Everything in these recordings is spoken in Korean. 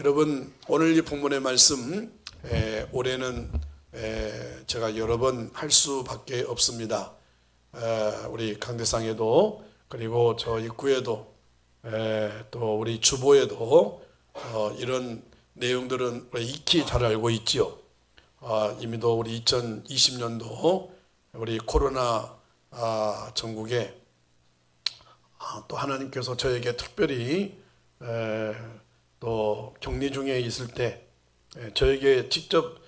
여러분, 오늘 이 본문의 말씀 올해는 제가 여러 번 할 수밖에 없습니다. 우리 강대상에도, 그리고 저 입구에도, 또 우리 주보에도 이런 내용들은 익히 잘 알고 있지요. 이미도 우리 2020년도 우리 코로나 전국에 또 하나님께서 저에게 특별히 또 격리 중에 있을 때 저에게 직접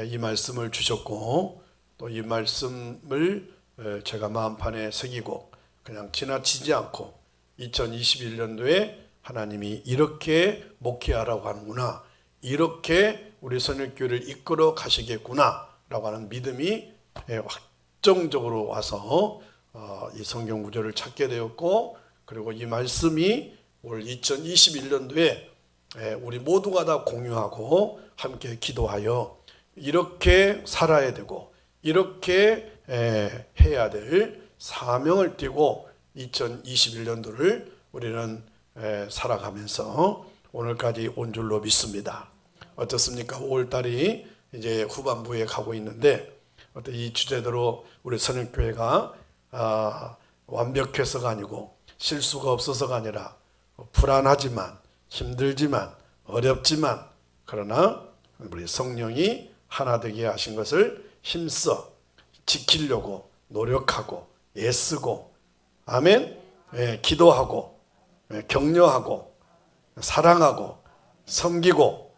이 말씀을 주셨고, 또 이 말씀을 제가 마음판에 새기고 그냥 지나치지 않고 2021년도에 하나님이 이렇게 목회하라고 하는구나, 이렇게 우리 선일교회를 이끌어 가시겠구나 라고 하는 믿음이 확정적으로 와서 이 성경 구절을 찾게 되었고, 그리고 이 말씀이 올 2021년도에 우리 모두가 다 공유하고 함께 기도하여 이렇게 살아야 되고 이렇게 해야 될 사명을 띠고 2021년도를 우리는 살아가면서 오늘까지 온 줄로 믿습니다. 어떻습니까? 5월달이 이제 후반부에 가고 있는데, 이 주제대로 우리 선일교회가 완벽해서가 아니고 실수가 없어서가 아니라 불안하지만 힘들지만 어렵지만, 그러나 우리 성령이 하나 되게 하신 것을 힘써 지키려고 노력하고 애쓰고, 아멘, 기도하고 격려하고 사랑하고 섬기고,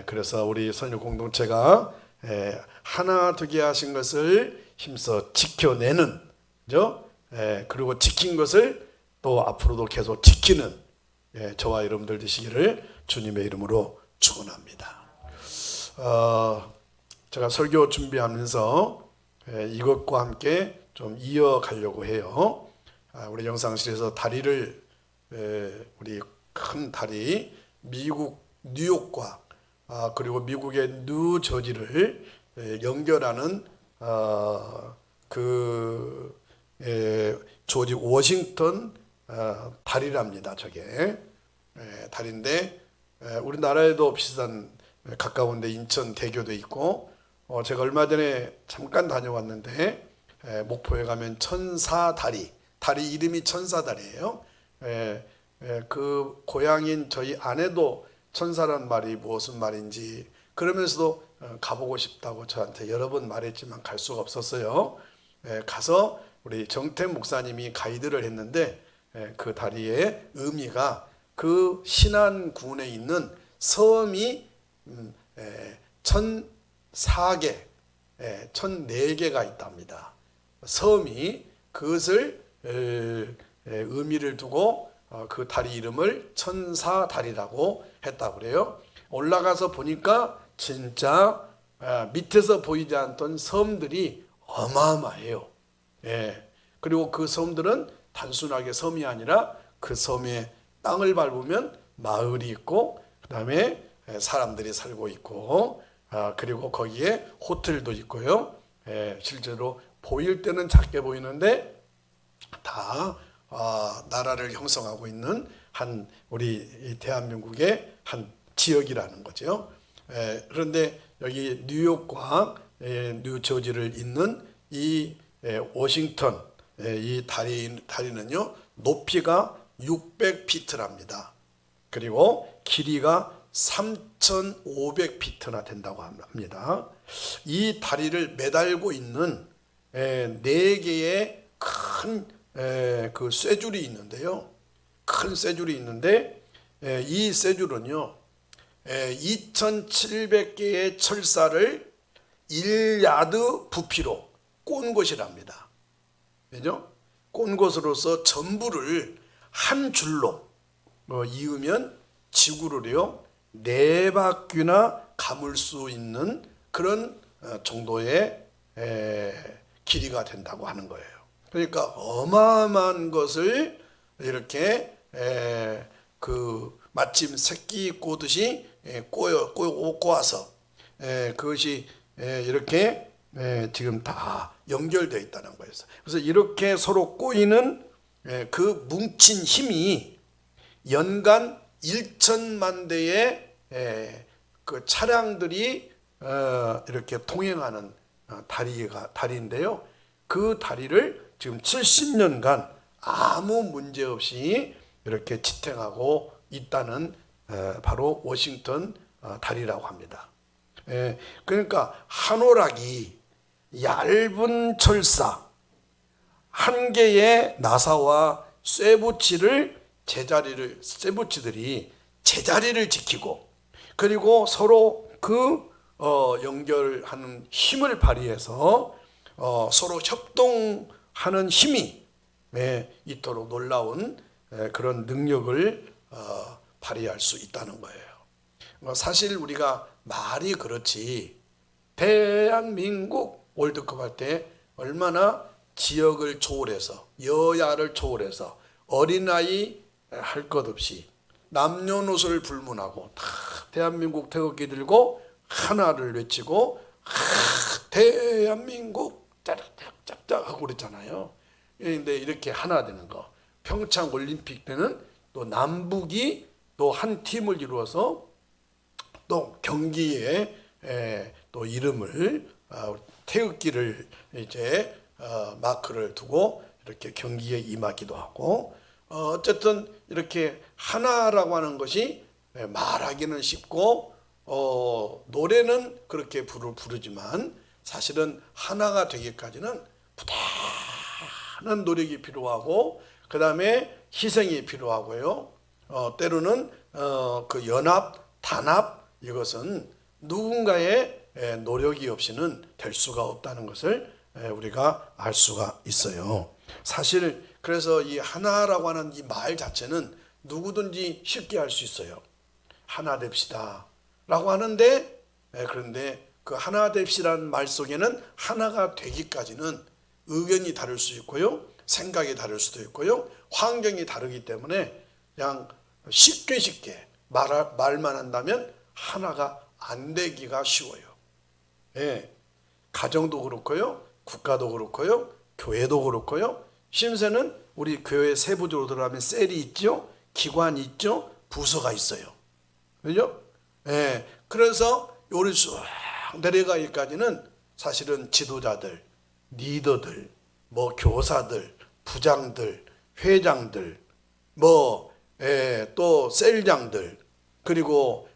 그래서 우리 선유 공동체가 하나 되게 하신 것을 힘써 지켜내는, 그리고 지킨 것을 또 앞으로도 계속 지키는 저와 여러분들 되시기를 주님의 이름으로 축원합니다. 제가 설교 준비하면서 이것과 함께 좀 이어가려고 해요. 우리 영상실에서 다리를, 우리 큰 다리, 미국 뉴욕과 그리고 미국의 뉴저지를 연결하는 그 조지 워싱턴 다리랍니다. 저게 다리인데, 우리나라에도 비슷한 가까운데 인천 대교도 있고, 제가 얼마 전에 잠깐 다녀왔는데 목포에 가면 천사다리, 다리 이름이 천사다리예요. 그 고향인 저희 아내도 천사란 말이 무슨 말인지 그러면서도 가보고 싶다고 저한테 여러 번 말했지만 갈 수가 없었어요. 가서 우리 정태 목사님이 가이드를 했는데, 그 다리의 의미가 그 신안군에 있는 섬이 1004개, 1004개가 있답니다. 섬이, 그것을 의미를 두고 그 다리 이름을 천사다리라고 했다고 그래요. 올라가서 보니까 진짜 밑에서 보이지 않던 섬들이 어마어마해요. 그리고 그 섬들은 단순하게 섬이 아니라 그 섬에 땅을 밟으면 마을이 있고, 그 다음에 사람들이 살고 있고, 그리고 거기에 호텔도 있고요. 실제로 보일 때는 작게 보이는데 다 나라를 형성하고 있는 한 우리 대한민국의 한 지역이라는 거죠. 그런데 여기 뉴욕과 뉴저지를 잇는 이 워싱턴, 이 다리는요 높이가 600피트랍니다. 그리고 길이가 3,500피트나 된다고 합니다. 이 다리를 매달고 있는 4개의 큰 그 쇠줄이 있는데요. 큰 쇠줄이 있는데, 이 쇠줄은요 2,700개의 철사를 1야드 부피로 꼰 것이랍니다. 그죠? 꼰 것으로서 전부를 한 줄로 이으면 지구를요 4바퀴나 감을 수 있는 그런 정도의 길이가 된다고 하는 거예요. 그러니까 어마어마한 것을 이렇게 그 마침 새끼 꼬듯이 꼬아서 그것이 이렇게 지금 다 연결되어 있다는 거예요. 그래서 이렇게 서로 꼬이는 그 뭉친 힘이 연간 1천만 대의 그 차량들이 이렇게 통행하는 다리인데요. 그 다리를 지금 70년간 아무 문제 없이 이렇게 지탱하고 있다는 바로 워싱턴 다리라고 합니다. 그러니까 한오락이 얇은 철사 한 개의 나사와 쇠붙이들이 제자리를 지키고, 그리고 서로 그 연결하는 힘을 발휘해서 서로 협동하는 힘이 있도록 놀라운 그런 능력을 발휘할 수 있다는 거예요. 사실 우리가 말이 그렇지, 대한민국 월드컵 할 때 얼마나 지역을 초월해서, 여야를 초월해서 어린아이 할 것 없이 남녀노소를 불문하고 다 대한민국 태극기 들고 하나를 외치고 대한민국 짝짝짝짝 하고 그랬잖아요. 그런데 이렇게 하나 되는 거, 평창 올림픽 때는 또 남북이 또 한 팀을 이루어서 또 경기에 또 이름을 태극기를 이제 마크를 두고 이렇게 경기에 임하기도 하고, 어쨌든 이렇게 하나라고 하는 것이 말하기는 쉽고 노래는 그렇게 부르지만 사실은 하나가 되기까지는 부단한 노력이 필요하고, 그 다음에 희생이 필요하고요. 때로는 그 연합, 단합, 이것은 누군가의 노력이 없이는 될 수가 없다는 것을 우리가 알 수가 있어요. 사실 그래서 이 하나라고 하는 이 말 자체는 누구든지 쉽게 할 수 있어요. 하나 됩시다 라고 하는데, 그런데 그 하나 됩시라는 말 속에는 하나가 되기까지는 의견이 다를 수 있고요, 생각이 다를 수도 있고요, 환경이 다르기 때문에 그냥 쉽게 말만 한다면 하나가 안 되기가 쉬워요. 가정도 그렇고요, 국가도 그렇고요, 교회도 그렇고요. 심세는 우리 교회 세부적으로 들어가면 셀이 있죠, 기관이 있죠, 부서가 있어요. 그죠? 그래서 요리 쭉 내려가기까지는 사실은 지도자들, 리더들, 뭐 교사들, 부장들, 회장들, 또 셀장들, 그리고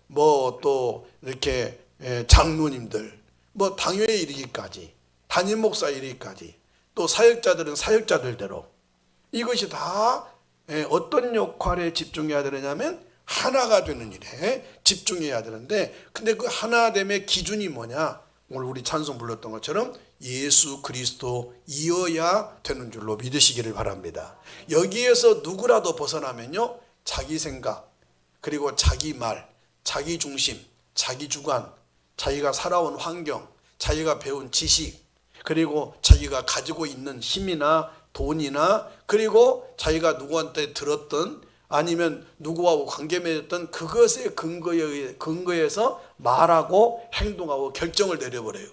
또 이렇게 장로님들, 당회에 이르기까지, 담임 목사에 이르기까지, 또 사역자들은 사역자들대로 이것이 다 어떤 역할에 집중해야 되느냐면 하나가 되는 일에 집중해야 되는데, 근데 그 하나됨의 기준이 뭐냐? 오늘 우리 찬송 불렀던 것처럼 예수 그리스도이어야 되는 줄로 믿으시기를 바랍니다. 여기에서 누구라도 벗어나면요, 자기 생각, 그리고 자기 말, 자기 중심, 자기 주관, 자기가 살아온 환경, 자기가 배운 지식, 그리고 자기가 가지고 있는 힘이나 돈이나, 그리고 자기가 누구한테 들었던 아니면 누구하고 관계 맺었던 그것의 근거에서 말하고 행동하고 결정을 내려버려요.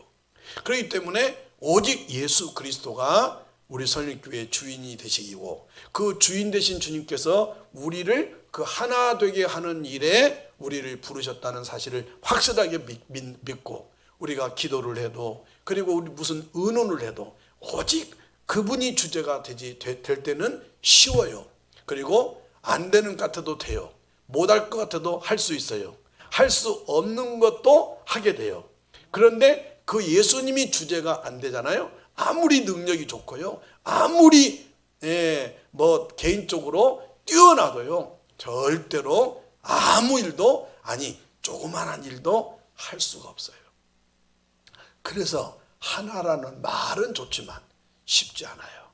그렇기 때문에 오직 예수 그리스도가 우리 선일교회의 주인이 되시고, 그 주인 되신 주님께서 우리를 그 하나 되게 하는 일에 우리를 부르셨다는 사실을 확실하게 믿고, 우리가 기도를 해도, 그리고 우리 무슨 의논을 해도 오직 그분이 주제가 될 때는 쉬워요. 그리고 안 되는 것 같아도 돼요. 못할 것 같아도 할 수 있어요. 할 수 없는 것도 하게 돼요. 그런데 그 예수님이 주제가 안 되잖아요. 아무리 능력이 좋고요, 아무리 개인적으로 뛰어나도요, 절대로 아무 일도, 아니 조그만한 일도 할 수가 없어요. 그래서 하나라는 말은 좋지만 쉽지 않아요.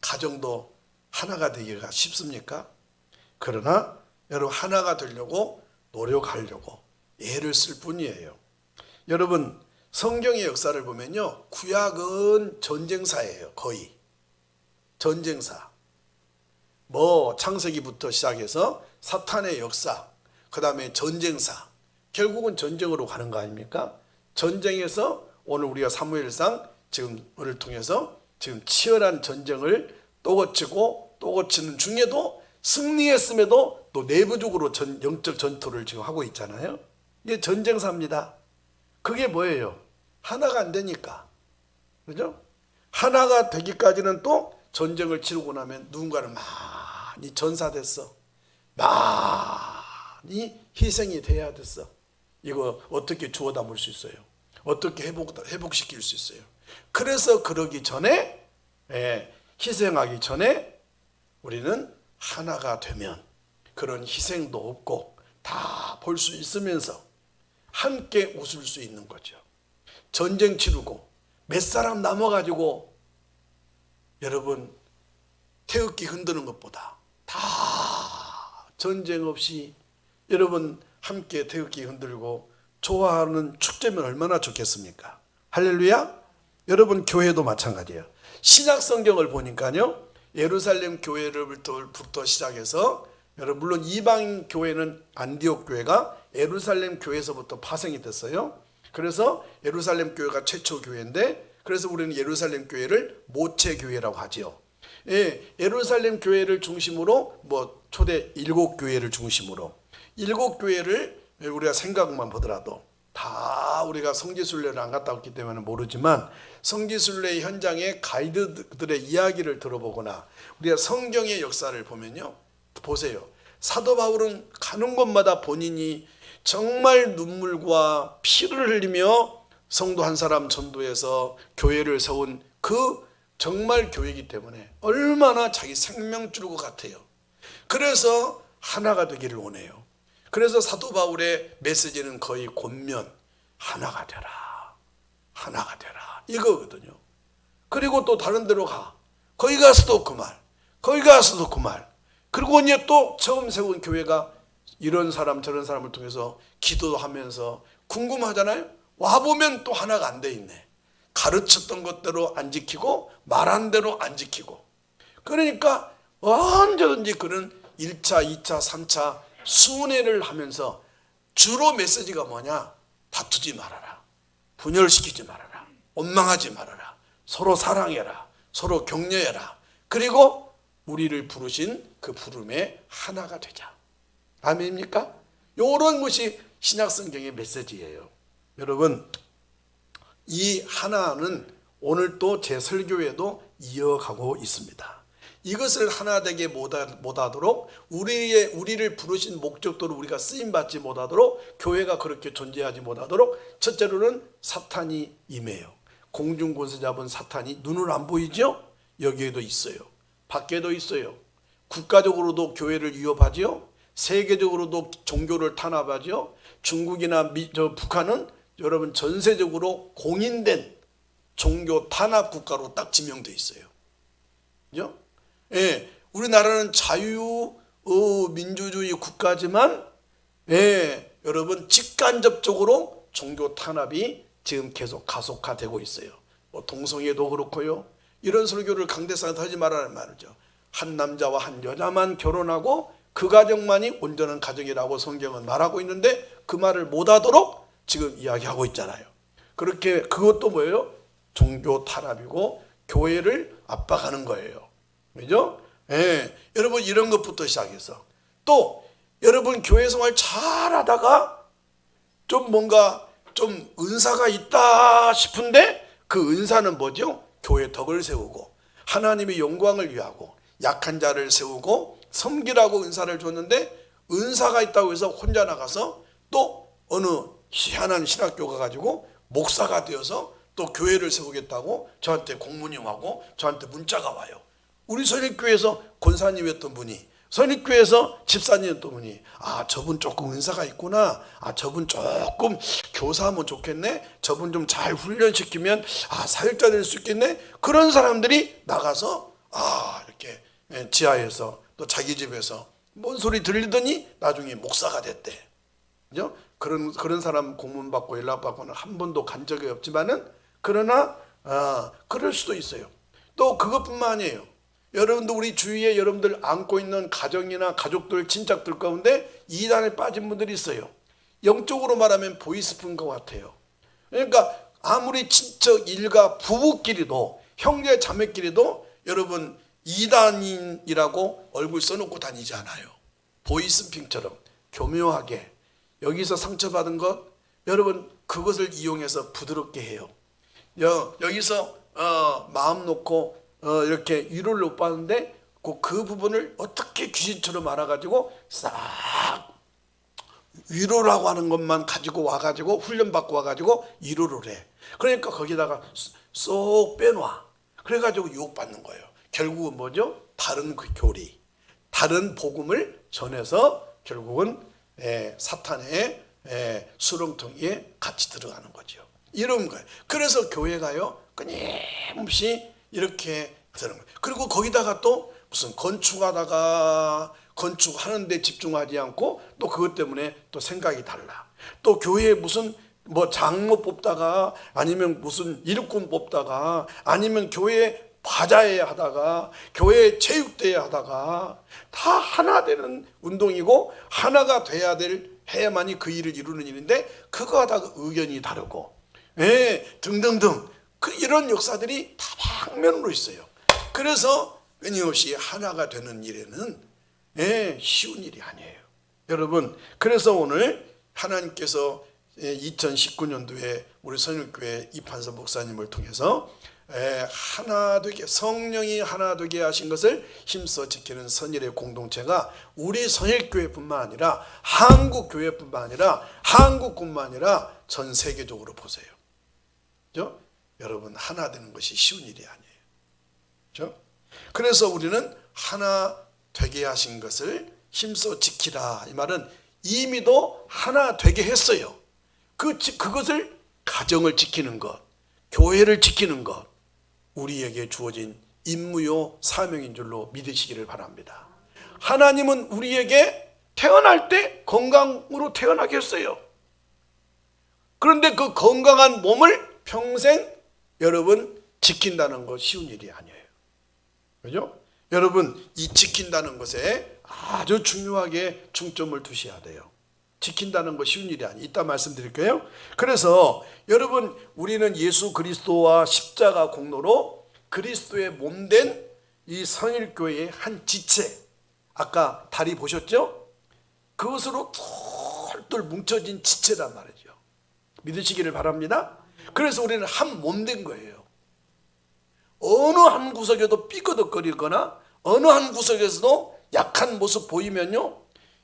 가정도 하나가 되기가 쉽습니까? 그러나 여러분, 하나가 되려고 노력하려고 애를 쓸 뿐이에요. 여러분, 성경의 역사를 보면요, 구약은 전쟁사예요. 거의 전쟁사. 창세기부터 시작해서 사탄의 역사, 그 다음에 전쟁사, 결국은 전쟁으로 가는 거 아닙니까? 전쟁에서 오늘 우리가 사무엘상 지금을 통해서 지금 치열한 전쟁을 또 거치고 또 거치는 중에도 승리했음에도 또 내부적으로 영적 전투를 지금 하고 있잖아요. 이게 전쟁사입니다. 그게 뭐예요? 하나가 안 되니까. 그죠? 하나가 되기까지는 또 전쟁을 치르고 나면 누군가는 많이 전사됐어. 많이 희생이 돼야 됐어. 이거 어떻게 주워 담을 수 있어요? 어떻게 회복시킬 수 있어요? 그래서 그러기 전에, 희생하기 전에 우리는 하나가 되면 그런 희생도 없고 다 볼 수 있으면서 함께 웃을 수 있는 거죠. 전쟁 치르고 몇 사람 남아가지고 여러분 태극기 흔드는 것보다 다 전쟁 없이 여러분 함께 태극기 흔들고 좋아하는 축제면 얼마나 좋겠습니까? 할렐루야. 여러분 교회도 마찬가지예요. 신약 성경을 보니까요, 예루살렘 교회로부터 시작해서 여러분 물론 이방 교회는 안디옥 교회가 예루살렘 교회에서부터 파생이 됐어요. 그래서 예루살렘 교회가 최초 교회인데, 그래서 우리는 예루살렘 교회를 모체 교회라고 하지요. 예루살렘 교회를 중심으로 초대 7교회를 중심으로 7교회를 우리가 생각만 보더라도 다 우리가 성지순례를 안 갔다 왔기 때문에 모르지만 성지순례 현장의 가이드들의 이야기를 들어보거나 우리가 성경의 역사를 보면요, 보세요. 사도 바울은 가는 곳마다 본인이 정말 눈물과 피를 흘리며 성도 한 사람 전도해서 교회를 세운 그 정말 교회이기 때문에 얼마나 자기 생명줄과 같아요. 그래서 하나가 되기를 원해요. 그래서 사도 바울의 메시지는 거의 권면, 하나가 되라, 하나가 되라, 이거거든요. 그리고 또 다른 데로 가. 거기 가서도 그 말, 거기 가서도 그 말. 그리고 이제 또 처음 세운 교회가 이런 사람 저런 사람을 통해서 기도하면서 궁금하잖아요. 와보면 또 하나가 안 돼 있네. 가르쳤던 것대로 안 지키고 말한 대로 안 지키고. 그러니까 언제든지 그런 1차, 2차, 3차 순회를 하면서 주로 메시지가 뭐냐? 다투지 말아라, 분열시키지 말아라, 원망하지 말아라, 서로 사랑해라, 서로 격려해라. 그리고 우리를 부르신 그 부름에 하나가 되자. 아멘입니까? 이런 것이 신약성경의 메시지예요. 여러분, 이 하나는 오늘 또 제 설교에도 이어가고 있습니다. 이것을 하나 되게 못하도록 우리를 부르신 목적도로 우리가 쓰임받지 못하도록 교회가 그렇게 존재하지 못하도록 첫째로는 사탄이 임해요. 공중권세 잡은 사탄이 눈을 안 보이죠? 여기에도 있어요. 밖에도 있어요. 국가적으로도 교회를 위협하죠. 세계적으로도 종교를 탄압하죠. 중국이나 북한은 여러분 전세적으로 공인된 종교 탄압 국가로 딱 지명되어 있어요. 그죠? 예, 우리나라는 자유민주주의 국가지만 여러분 직간접적으로 종교 탄압이 지금 계속 가속화되고 있어요. 동성애도 그렇고요. 이런 설교를 강대상에서 하지 말라는 말이죠. 한 남자와 한 여자만 결혼하고 그 가정만이 온전한 가정이라고 성경은 말하고 있는데 그 말을 못하도록 지금 이야기하고 있잖아요. 그렇게 그것도 뭐예요? 종교 탄압이고 교회를 압박하는 거예요. 그죠? 여러분 이런 것부터 시작해서 또 여러분 교회 생활 잘하다가 좀 뭔가 좀 은사가 있다 싶은데 그 은사는 뭐죠? 교회 덕을 세우고 하나님의 영광을 위하고 약한 자를 세우고 섬기라고 은사를 줬는데 은사가 있다고 해서 혼자 나가서 또 어느 희한한 신학교가 가지고 목사가 되어서 또 교회를 세우겠다고 저한테 공문임하고 저한테 문자가 와요. 우리 선익교회에서 권사님이었던 분이, 선익교회에서 집사님이었던 분이, 저분 조금 은사가 있구나, 저분 조금 교사하면 좋겠네, 저분 좀 잘 훈련시키면 사역자 될 수 있겠네. 그런 사람들이 나가서 이렇게 지하에서 또 자기 집에서 뭔 소리 들리더니 나중에 목사가 됐대. 그죠? 그런 사람 공문 받고 연락 받고는 한 번도 간 적이 없지만은 그러나 그럴 수도 있어요. 또 그것뿐만 아니에요. 여러분들 우리 주위에 여러분들 안고 있는 가정이나 가족들 친척들 가운데 이단에 빠진 분들이 있어요. 영적으로 말하면 보이스푼 것 같아요. 그러니까 아무리 친척 일가 부부끼리도 형제 자매끼리도 여러분 이단인이라고 얼굴 써놓고 다니지 않아요. 보이스핀처럼 교묘하게 여기서 상처받은 것, 여러분 그것을 이용해서 부드럽게 해요. 여기서 마음 놓고 이렇게 위로를 못 받는데 그 부분을 어떻게 귀신처럼 알아가지고 싹 위로라고 하는 것만 가지고 와가지고 훈련받고 와가지고 위로를 해. 그러니까 거기다가 쏙 빼놔. 그래가지고 유혹받는 거예요. 결국은 뭐죠? 다른 그 교리, 다른 복음을 전해서 결국은 사탄의 수렁텅이에 같이 들어가는 거죠. 이런 거예요. 그래서 교회가요 끊임없이 이렇게 되는 거예요. 그리고 거기다가 또 무슨 건축하는 데 집중하지 않고 또 그것 때문에 또 생각이 달라. 또 교회에 무슨 뭐 장로 뽑다가 아니면 무슨 일꾼 뽑다가 아니면 교회 바자회 하다가 교회 체육대회 하다가 다 하나 되는 운동이고 하나가 해야만이 그 일을 이루는 일인데 그거 하다가 의견이 다르고 등등등 이런 역사들이 다방면으로 있어요. 그래서 끊임없이 하나가 되는 일에는 쉬운 일이 아니에요. 여러분 그래서 오늘 하나님께서 2019년도에 우리 선일교회 이판서 목사님을 통해서 하나 되게 성령이 하나 되게 하신 것을 힘써 지키는 선일의 공동체가 우리 선일교회뿐만 아니라 한국교회뿐만 아니라 한국뿐만 아니라 전 세계적으로 보세요. 그렇죠? 여러분 하나 되는 것이 쉬운 일이 아니에요. 그렇죠? 그래서 우리는 하나 되게 하신 것을 힘써 지키라. 이 말은 이미도 하나 되게 했어요. 그것을 가정을 지키는 것, 교회를 지키는 것, 우리에게 주어진 임무요 사명인 줄로 믿으시기를 바랍니다. 하나님은 우리에게 태어날 때 건강으로 태어나게 했어요. 그런데 그 건강한 몸을 평생 여러분 지킨다는 거 쉬운 일이 아니에요. 그죠? 여러분 이 지킨다는 것에 아주 중요하게 중점을 두셔야 돼요. 지킨다는 거 쉬운 일이 아니에요. 이따 말씀드릴게요. 그래서 여러분 우리는 예수 그리스도와 십자가 공로로 그리스도의 몸된 이 선일교회의 한 지체, 아까 다리 보셨죠? 그것으로 똘똘 뭉쳐진 지체란 말이죠. 믿으시기를 바랍니다. 그래서 우리는 한 몸된 거예요. 어느 한 구석에도 삐거덕거리거나 어느 한 구석에서도 약한 모습 보이면요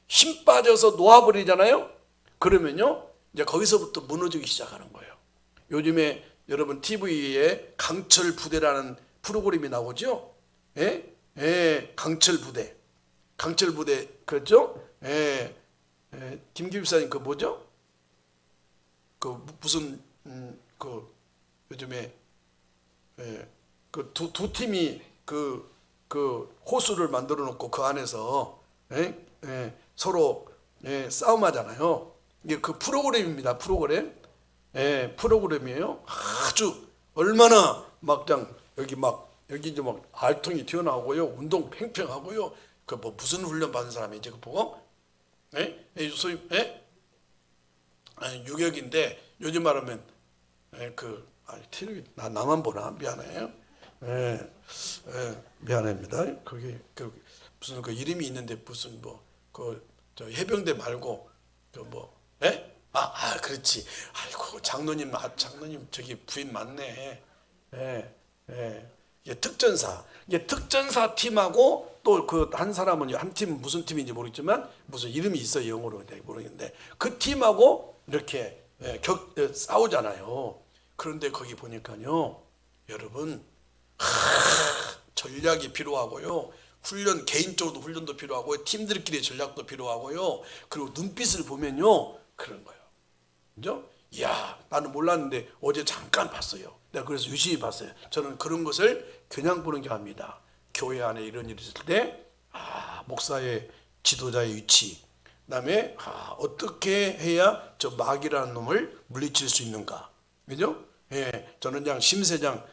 힘 빠져서 놓아버리잖아요. 그러면요 이제 거기서부터 무너지기 시작하는 거예요. 요즘에 여러분 TV에 강철 부대라는 프로그램이 나오죠. 강철 부대 그렇죠? 김 기사님 그 뭐죠? 그 무슨 그 요즘에 그 두 팀이 그 호수를 만들어 놓고 그 안에서 서로 싸움하잖아요. 이게 그 프로그램입니다. 프로그램이에요. 아주 얼마나 막장 여기 이제 막 알통이 튀어나오고요, 운동 팽팽하고요. 그 뭐 무슨 훈련 받은 사람이지 그 보고? 소위 유격인데 요즘 말하면 텔레비 나만 보나 미안해요. 미안합니다. 거기 무슨 그 이름이 있는데 무슨 저 해병대 말고 그렇지. 아이고 장로님 저기 부인 맞네. 이게 특전사 팀하고 또 그 한 사람은 한 팀 무슨 팀인지 모르겠지만 무슨 이름이 있어요. 영어로 모르겠는데 그 팀하고 이렇게 싸우잖아요. 그런데 거기 보니까요, 여러분 전략이 필요하고요. 개인적으로도 훈련도 필요하고요. 팀들끼리 전략도 필요하고요. 그리고 눈빛을 보면요. 그런 거예요. 그죠? 이야, 나는 몰랐는데 어제 잠깐 봤어요. 내가 그래서 유심히 봤어요. 저는 그런 것을 그냥 보는 게 아닙니다. 교회 안에 이런 일이 있을 때, 목사의 지도자의 위치, 그 다음에 어떻게 해야 저 마귀라는 놈을 물리칠 수 있는가. 그죠? 저는 그냥 심세장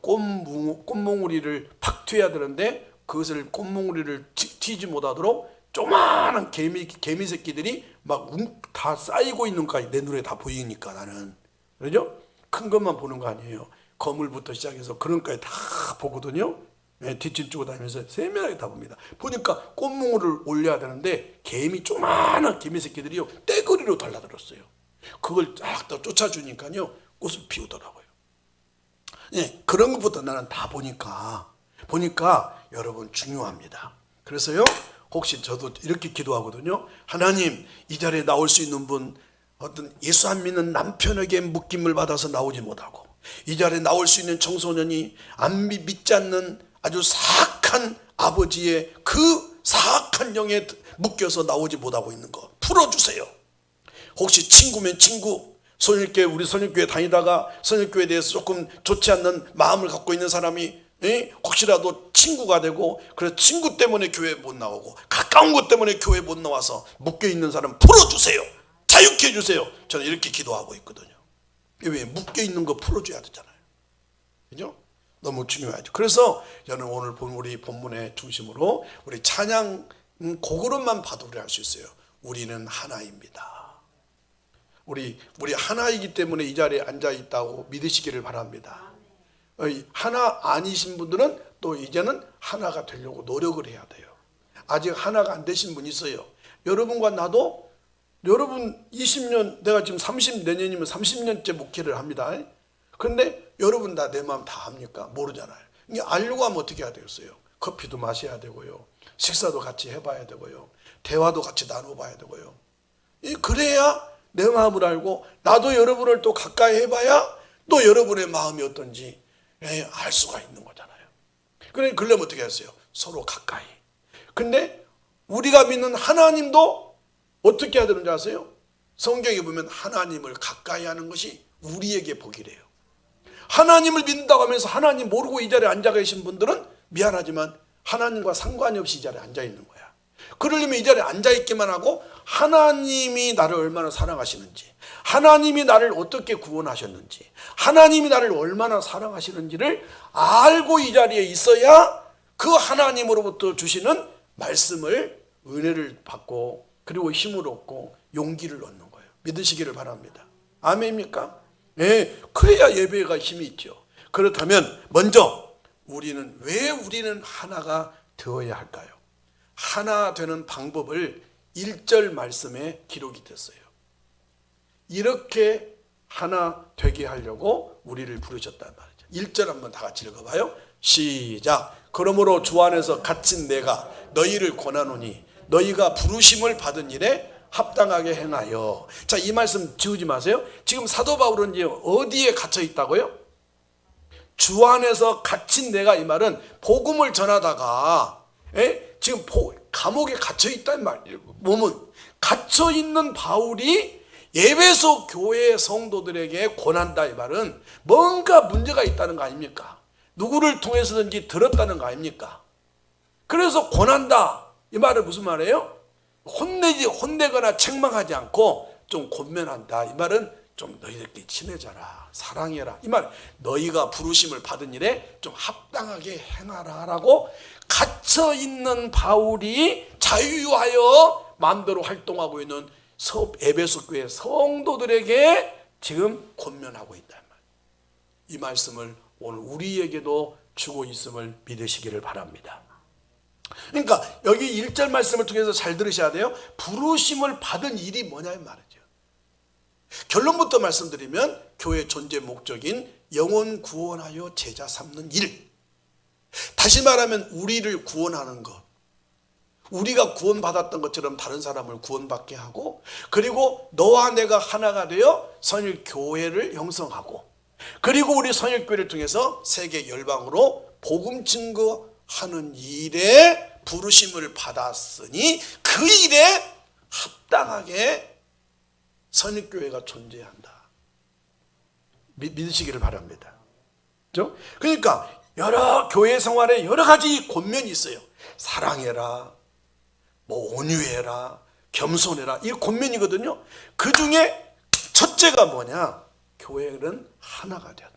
꽃몽우리를 팍 튀어야 되는데 그것을 꽃몽우리를 튀지 못하도록 조그마한 개미 새끼들이 막 다 쌓이고 있는 거 내 눈에 다 보이니까 나는. 그죠? 큰 것만 보는 거 아니에요. 거물부터 시작해서 그런 것까지 다 보거든요. 뒷짐 주고 다니면서 세밀하게 다 봅니다. 보니까 꽃무를 올려야 되는데 개미, 조그마한 개미 새끼들이요 떼거리로 달라들었어요. 그걸 쫙 쫓아주니까요 꽃을 피우더라고요. 그런 것부터 나는 다 보니까 여러분 중요합니다. 그래서요 혹시 저도 이렇게 기도하거든요. 하나님, 이 자리에 나올 수 있는 분, 어떤 예수 안 믿는 남편에게 묶임을 받아서 나오지 못하고, 이 자리에 나올 수 있는 청소년이 믿지 않는 아주 사악한 아버지의 그 사악한 영에 묶여서 나오지 못하고 있는 거 풀어주세요. 혹시 친구면 친구, 선일교회, 우리 선일교회 다니다가 선일교회에 대해서 조금 좋지 않는 마음을 갖고 있는 사람이 혹시라도 친구가 되고, 그래서 친구 때문에 교회 못 나오고 가까운 것 때문에 교회 못 나와서 묶여있는 사람 풀어주세요. 자유케 해주세요. 저는 이렇게 기도하고 있거든요. 왜? 묶여있는 거 풀어줘야 되잖아요. 그죠? 너무 중요하죠. 그래서 저는 오늘 우리 본문의 중심으로 우리 찬양 그것만 봐도 우리 알 수 있어요. 우리는 하나입니다. 우리 하나이기 때문에 이 자리에 앉아 있다고 믿으시기를 바랍니다. 하나 아니신 분들은 또 이제는 하나가 되려고 노력을 해야 돼요. 아직 하나가 안 되신 분 있어요. 여러분과 나도, 여러분 20년, 내가 지금 내년이면 30년째 목회를 합니다. 그런데 여러분 다 내 마음 다 압니까? 모르잖아요. 이게 알려고 하면 어떻게 해야 되겠어요? 커피도 마셔야 되고요, 식사도 같이 해봐야 되고요, 대화도 같이 나눠봐야 되고요. 그래야 내 마음을 알고, 나도 여러분을 또 가까이 해봐야 또 여러분의 마음이 어떤지 알 수가 있는 거잖아요. 그러려면 어떻게 했어요? 서로 가까이. 근데 우리가 믿는 하나님도 어떻게 해야 되는지 아세요? 성경에 보면 하나님을 가까이 하는 것이 우리에게 복이래요. 하나님을 믿는다고 하면서 하나님 모르고 이 자리에 앉아 계신 분들은 미안하지만 하나님과 상관이 없이 이 자리에 앉아 있는 거야. 그러려면 이 자리에 앉아 있기만 하고, 하나님이 나를 얼마나 사랑하시는지, 하나님이 나를 어떻게 구원하셨는지, 하나님이 나를 얼마나 사랑하시는지를 알고 이 자리에 있어야 그 하나님으로부터 주시는 말씀을, 은혜를 받고, 그리고 힘을 얻고 용기를 얻는 거예요. 믿으시기를 바랍니다. 아멘입니까? 그래야 예배가 힘이 있죠. 그렇다면 먼저 왜 우리는 하나가 되어야 할까요? 하나 되는 방법을 1절 말씀에 기록이 됐어요. 이렇게 하나 되게 하려고 우리를 부르셨단 말이죠. 1절 한번 다 같이 읽어봐요. 시작. 그러므로 주 안에서 갇힌 내가 너희를 권하노니 너희가 부르심을 받은 일에 합당하게 행하여. 자, 이 말씀 지우지 마세요. 지금 사도 바울은 이제 어디에 갇혀 있다고요? 주 안에서 갇힌 내가, 이 말은 복음을 전하다가 지금 감옥에 갇혀 있단 말이에요. 몸은 갇혀 있는 바울이 에베소 교회 성도들에게 권한다, 이 말은 뭔가 문제가 있다는 거 아닙니까? 누구를 통해서든지 들었다는 거 아닙니까? 그래서 권한다, 이 말은 무슨 말이에요? 혼내거나 책망하지 않고 좀 권면한다, 이 말은 좀 너희들끼리 친해져라, 사랑해라, 이 말. 너희가 부르심을 받은 일에 좀 합당하게 행하라 라고 갇혀있는 바울이 자유하여 마음대로 활동하고 있는 에베소 교회 성도들에게 지금 권면하고 있단 말이에요. 이 말씀을 오늘 우리에게도 주고 있음을 믿으시기를 바랍니다. 그러니까 여기 1절 말씀을 통해서 잘 들으셔야 돼요. 부르심을 받은 일이 뭐냐 이 말이죠. 결론부터 말씀드리면 교회의 존재 목적인 영혼 구원하여 제자 삼는 일, 다시 말하면 우리를 구원하는 것, 우리가 구원받았던 것처럼 다른 사람을 구원받게 하고, 그리고 너와 내가 하나가 되어 선일교회를 형성하고, 그리고 우리 선일교회를 통해서 세계 열방으로 복음 증거하는 일에 부르심을 받았으니 그 일에 합당하게 선일교회가 존재한다. 믿으시기를 바랍니다. 그렇죠? 그러니까 여러 교회 생활에 여러 가지 권면이 있어요. 사랑해라, 온유해라, 겸손해라, 이 권면이거든요. 그 중에 첫째가 뭐냐? 교회는 하나가 되었다.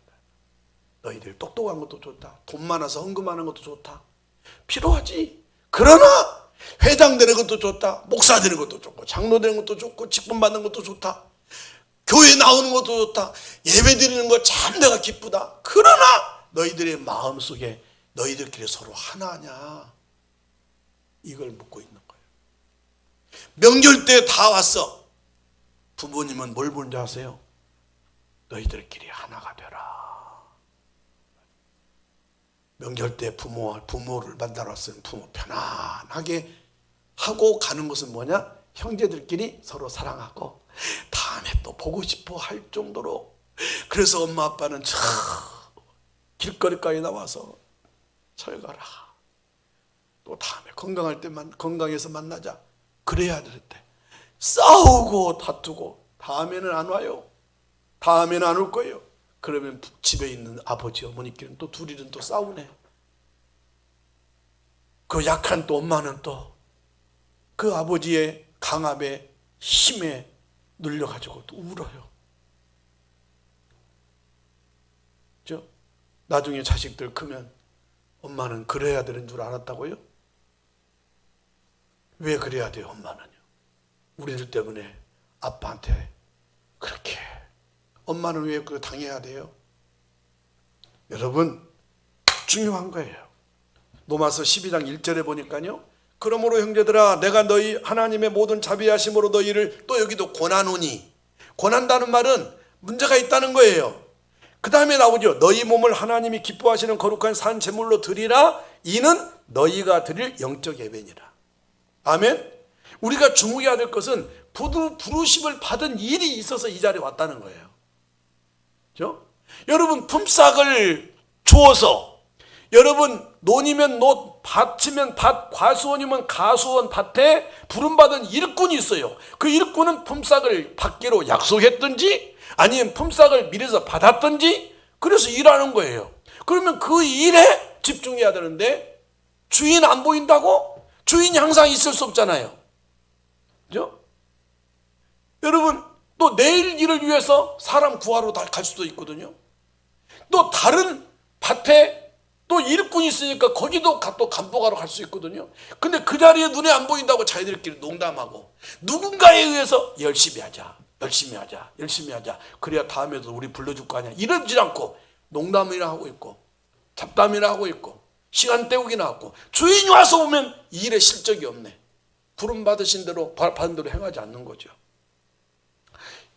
너희들 똑똑한 것도 좋다, 돈 많아서 헌금하는 것도 좋다, 필요하지. 그러나 회장 되는 것도 좋다, 목사 되는 것도 좋고, 장로 되는 것도 좋고, 직분 받는 것도 좋다, 교회 나오는 것도 좋다, 예배 드리는 거 참 내가 기쁘다. 그러나 너희들의 마음속에 너희들끼리 서로 하나냐? 이걸 묻고 있는 거예요. 명절 때 다 왔어. 부모님은 뭘 보는지 아세요? 너희들끼리 하나가 되라. 명절 때 부모를 만나러 왔으면 부모 편안하게 하고 가는 것은 뭐냐? 형제들끼리 서로 사랑하고 다음에 또 보고 싶어 할 정도로. 그래서 엄마 아빠는 저 길거리까지 나와서 잘 가라. 또 다음에 건강해서 만나자. 그래야 되는데 싸우고 다투고 다음에는 안 와요. 다음에는 안 올 거예요. 그러면 집에 있는 아버지 어머니끼리는 또 둘이는 또 싸우네. 그 약한 또 엄마는 또 그 아버지의 강압에 힘에 눌려가지고 또 울어요. 나중에 자식들 크면 엄마는 그래야 되는 줄 알았다고요? 왜 그래야 돼요? 엄마는요, 우리들 때문에 아빠한테 그렇게. 엄마는 왜 그거 당해야 돼요? 여러분, 중요한 거예요. 로마서 12장 1절에 보니까요, 그러므로 형제들아 내가 너희 하나님의 모든 자비하심으로 너희를, 또 여기도 권하노니, 권한다는 말은 문제가 있다는 거예요. 그 다음에 나오죠. 너희 몸을 하나님이 기뻐하시는 거룩한 산 제물로 드리라. 이는 너희가 드릴 영적 예배니라. 아멘. 우리가 주목해야 될 것은 부르심을 받은 일이 있어서 이 자리에 왔다는 거예요. 그렇죠? 여러분, 품삯을 주어서, 여러분 논이면 논, 밭이면 밭, 과수원이면 가수원 밭에 부름받은 일꾼이 있어요. 그 일꾼은 품삯을 받기로 약속했든지 아니면 품삯을 미래서 받았든지 그래서 일하는 거예요. 그러면 그 일에 집중해야 되는데 주인 안 보인다고? 주인이 항상 있을 수 없잖아요. 그죠? 여러분, 또 내일 일을 위해서 사람 구하러 갈 수도 있거든요. 또 다른 밭에 또 일꾼이 있으니까 거기도 또 간보가러 갈 수 있거든요. 근데 그 자리에 눈에 안 보인다고 자기들끼리 농담하고 누군가에 의해서 열심히 하자, 열심히 하자, 열심히 하자. 그래야 다음에도 우리 불러줄 거 아니야. 이러지 않고 농담이나 하고 있고 잡담이나 하고 있고 시간 때우기나 하고, 주인이 와서 보면 이 일에 실적이 없네. 부름 받으신 대로 받은 대로 행하지 않는 거죠.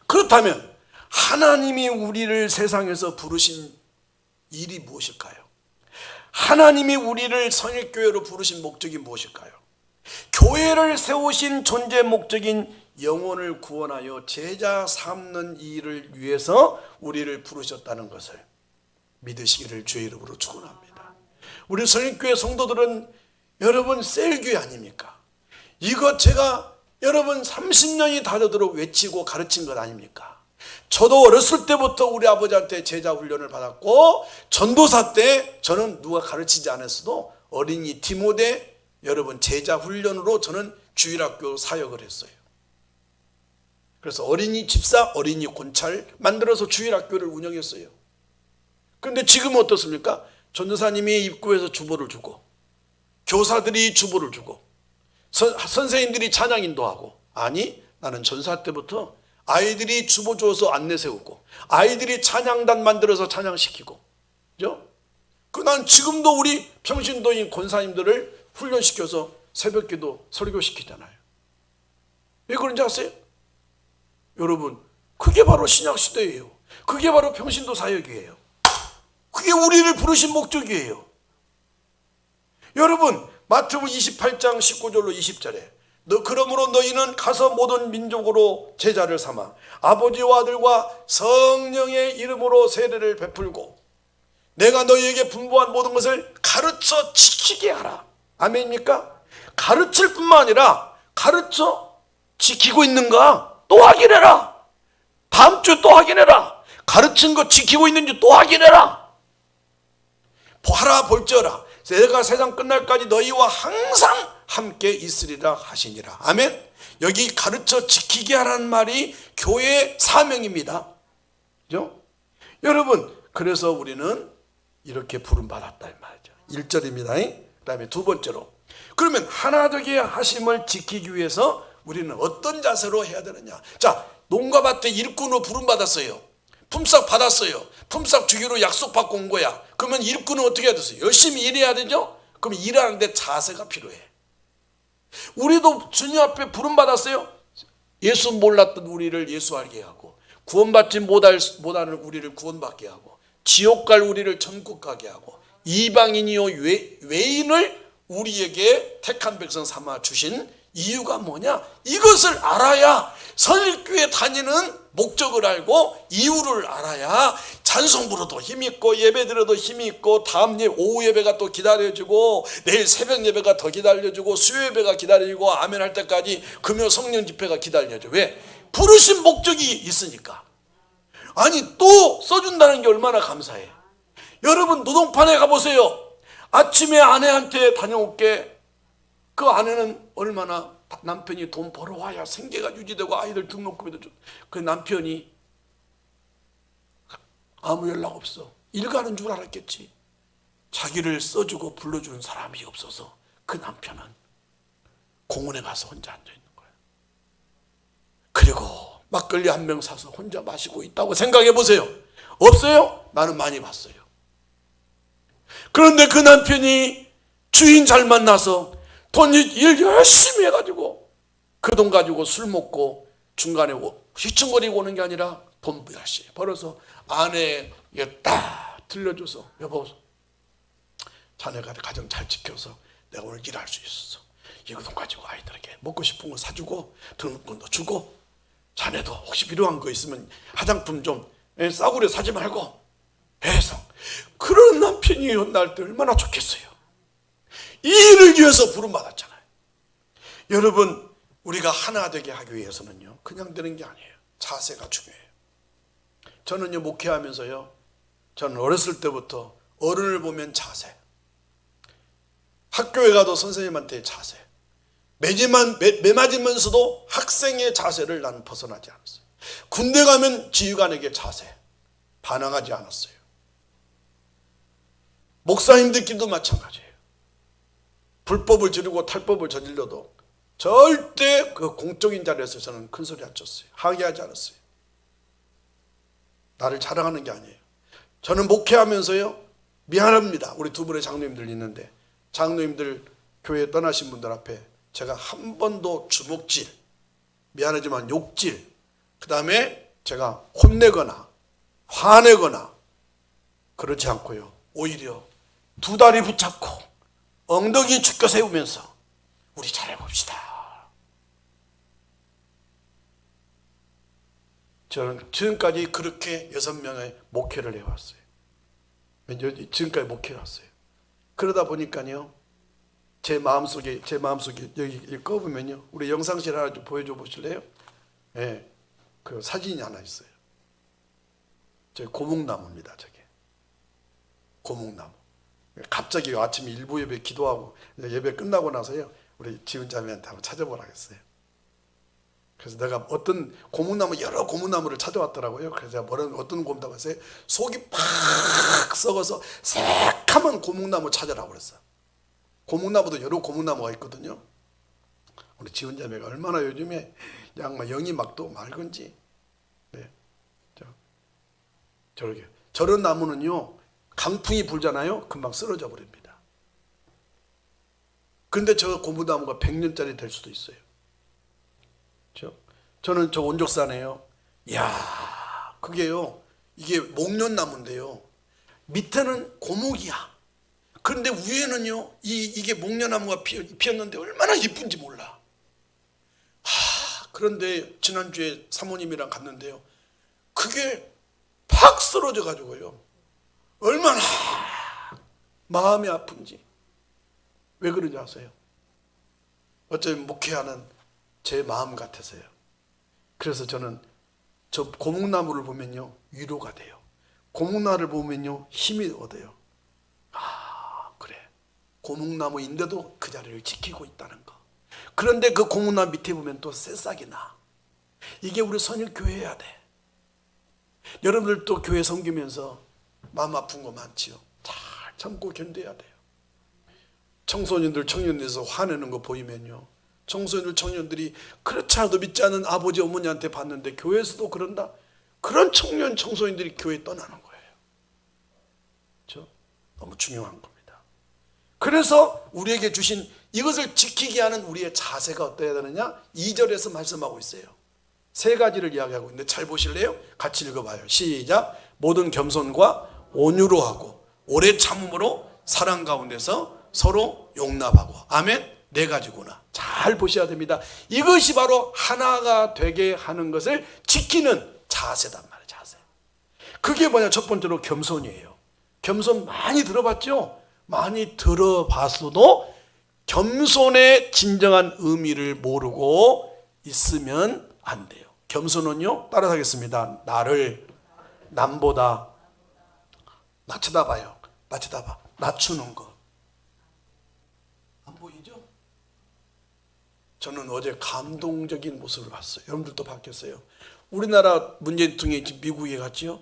그렇다면 하나님이 우리를 세상에서 부르신 일이 무엇일까요? 하나님이 우리를 성일교회로 부르신 목적이 무엇일까요? 교회를 세우신 존재 목적인 영혼을 구원하여 제자 삼는 일을 위해서 우리를 부르셨다는 것을 믿으시기를 주의 이름으로 축원합니다. 우리 성일교회 성도들은 여러분 셀교회 아닙니까? 이거 제가 여러분 30년이 다 되도록 외치고 가르친 것 아닙니까? 저도 어렸을 때부터 우리 아버지한테 제자 훈련을 받았고, 전도사 때 저는 누가 가르치지 않았어도 어린이 디모데 여러분 제자 훈련으로 저는 주일학교 사역을 했어요. 그래서 어린이 집사, 어린이 권찰 만들어서 주일학교를 운영했어요. 그런데 지금은 어떻습니까? 전도사님이 입구에서 주보를 주고, 교사들이 주보를 주고, 선생님들이 찬양 인도하고. 아니, 나는 전사 때부터 아이들이 주보 줘서 안내 세우고, 아이들이 찬양단 만들어서 찬양시키고, 그죠? 난 지금도 우리 평신도인 권사님들을 훈련시켜서 새벽기도 설교시키잖아요. 왜 그런지 아세요? 여러분, 그게 바로 신약시대예요. 그게 바로 평신도 사역이에요. 그게 우리를 부르신 목적이에요. 여러분, 마태복음 28장 19절로 20절에 그러므로 너희는 가서 모든 민족으로 제자를 삼아 아버지와 아들과 성령의 이름으로 세례를 베풀고 내가 너희에게 분부한 모든 것을 가르쳐 지키게 하라. 아멘입니까? 가르칠 뿐만 아니라 가르쳐 지키고 있는가 또 확인해라. 다음 주에 또 확인해라. 가르친 거 지키고 있는지 또 확인해라. 보아라 볼지어라 내가 세상 끝날까지 너희와 항상 함께 있으리라 하시니라. 아멘. 여기 가르쳐 지키게 하라는 말이 교회의 사명입니다. 그죠? 여러분, 그래서 우리는 이렇게 부름받았다 이 말이죠. 1절입니다. 그 다음에 두 번째로, 그러면 하나 되게 하심을 지키기 위해서 우리는 어떤 자세로 해야 되느냐. 자, 농가밭에 일꾼으로 부름받았어요. 품삯 받았어요. 품삯 주기로 약속받고 온 거야. 그러면 일꾼은 어떻게 해야 되겠어요? 열심히 일해야 되죠? 그럼 일하는데 자세가 필요해. 우리도 주님 앞에 부름받았어요. 예수 몰랐던 우리를 예수 알게 하고, 구원받지 못하는 우리를 구원받게 하고, 지옥 갈 우리를 천국 가게 하고, 이방인이요 외인을 우리에게 택한 백성 삼아 주신 이유가 뭐냐? 이것을 알아야, 선일교회 다니는 목적을 알고 이유를 알아야 찬송 부르도 힘있고 예배 드려도 힘있고, 다음 오후 예배가 또 기다려지고, 내일 새벽 예배가 더 기다려지고, 수요 예배가 기다려지고, 아멘 할 때까지 금요 성령 집회가 기다려져. 왜? 부르신 목적이 있으니까. 아니, 또 써준다는 게 얼마나 감사해. 여러분, 노동판에 가보세요. 아침에 아내한테 다녀올게. 그 아내는 얼마나, 남편이 돈 벌어와야 생계가 유지되고 아이들 등록금에도 좀. 그 남편이 아무 연락 없어. 일 가는 줄 알았겠지. 자기를 써주고 불러주는 사람이 없어서 그 남편은 공원에 가서 혼자 앉아있는 거야. 그리고 막걸리 한 병 사서 혼자 마시고 있다고 생각해 보세요. 없어요? 나는 많이 봤어요. 그런데 그 남편이 주인 잘 만나서 돈 일 열심히 해가지고 그 돈 가지고 술 먹고 중간에 휘청거리고 오는 게 아니라 돈 열심히 벌어서 아내에게 딱 들려줘서, 여보, 자네가 가정 잘 지켜서 내가 오늘 일할 수 있었어. 이 돈 가지고 아이들에게 먹고 싶은 거 사주고 등록금도 주고, 자네도 혹시 필요한 거 있으면 화장품 좀 싸구려 사지 말고 해서. 그런 남편이 날 때 얼마나 좋겠어요. 이 일을 위해서 부름받았잖아요. 여러분, 우리가 하나 되게 하기 위해서는요, 그냥 되는 게 아니에요. 자세가 중요해요. 저는요, 목회하면서요, 저는 어렸을 때부터 어른을 보면 자세, 학교에 가도 선생님한테 자세, 매 맞으면서도 학생의 자세를 나는 벗어나지 않았어요. 군대 가면 지휘관에게 자세, 반항하지 않았어요. 목사님들끼리도 마찬가지예요. 불법을 저지르고 탈법을 저질러도 절대 그 공적인 자리에서 저는 큰 소리 안 쳤어요. 항의하지 않았어요. 나를 자랑하는 게 아니에요. 저는 목회하면서요, 미안합니다. 우리 두 분의 장로님들 있는데, 장로님들 교회 떠나신 분들 앞에 제가 한 번도 주먹질, 미안하지만 욕질, 그 다음에 제가 혼내거나 화내거나 그렇지 않고요, 오히려 두 다리 붙잡고 엉덩이 축겨 세우면서 우리 잘해봅시다. 저는 지금까지 그렇게 6명의 목회를 해왔어요. 지금까지 목회해왔어요. 그러다 보니까요, 제 마음속에 여기 꺼보면요, 우리 영상실 하나 좀 보여줘 보실래요? 예, 그 사진이 하나 있어요. 저기 고목나무입니다. 저게 고목나무. 갑자기 아침에 일부 예배 기도하고 예배 끝나고 나서요, 우리 지훈 자매한테 한번 찾아보라 했어요. 그래서 내가 어떤 고목나무, 여러 고목나무를 찾아왔더라고요. 그래서 제가 어떤 고목나무 했어요? 속이 팍 썩어서 새카만 고목나무 찾아라고 그랬어요. 고목나무도 여러 고목나무가 있거든요. 우리 지훈 자매가 얼마나 요즘에 양말 영이 막도 맑은지. 네, 저렇게 저런 나무는요, 강풍이 불잖아요, 금방 쓰러져 버립니다. 근데 저 고목나무가 100년짜리 될 수도 있어요. 저는 저 온족산에요, 이야, 그게요, 이게 목련나무인데요, 밑에는 고목이야. 그런데 위에는요, 이게 목련나무가 피었는데 얼마나 이쁜지 몰라. 그런데 지난주에 사모님이랑 갔는데요, 그게 팍 쓰러져 가지고요, 얼마나 마음이 아픈지. 왜 그런지 아세요? 어쩌면 목회하는 제 마음 같아서요. 그래서 저는 저 고목나무를 보면요, 위로가 돼요. 고목나무를 보면요, 힘이 얻어요. 그래, 고목나무인데도 그 자리를 지키고 있다는 거. 그런데 그 고목나무 밑에 보면 또 새싹이 나. 이게 우리 선일교회여야 돼. 여러분들도 교회 섬기면서 마음 아픈 거 많지요. 잘 참고 견뎌야 돼요. 청소년들, 청년들에서 화내는 거 보이면요, 청소년들, 청년들이 그렇지 않아도 믿지 않은 아버지, 어머니한테 봤는데 교회에서도 그런다? 그런 청년 청소년들이 교회에 떠나는 거예요. 그렇죠? 너무 중요한 겁니다. 그래서 우리에게 주신 이것을 지키게 하는 우리의 자세가 어떠해야 되느냐? 2절에서 말씀하고 있어요. 세 가지를 이야기하고 있는데 잘 보실래요? 같이 읽어봐요. 시작. 모든 겸손과 온유로 하고 오래 참음으로 사랑 가운데서 서로 용납하고. 아멘. 네 가지구나. 잘 보셔야 됩니다. 이것이 바로 하나가 되게 하는 것을 지키는 자세단 말이에요. 자세. 그게 뭐냐? 첫 번째로 겸손이에요. 겸손 많이 들어봤죠? 많이 들어봤어도 겸손의 진정한 의미를 모르고 있으면 안 돼요. 겸손은요, 따라하겠습니다. 나를 남보다 낮추다 봐요. 낮추다 봐. 낮추는 거. 안 보이죠? 저는 어제 감동적인 모습을 봤어요. 여러분들도 봤겠어요? 우리나라 문재인 대통령이 지금 미국에 갔죠?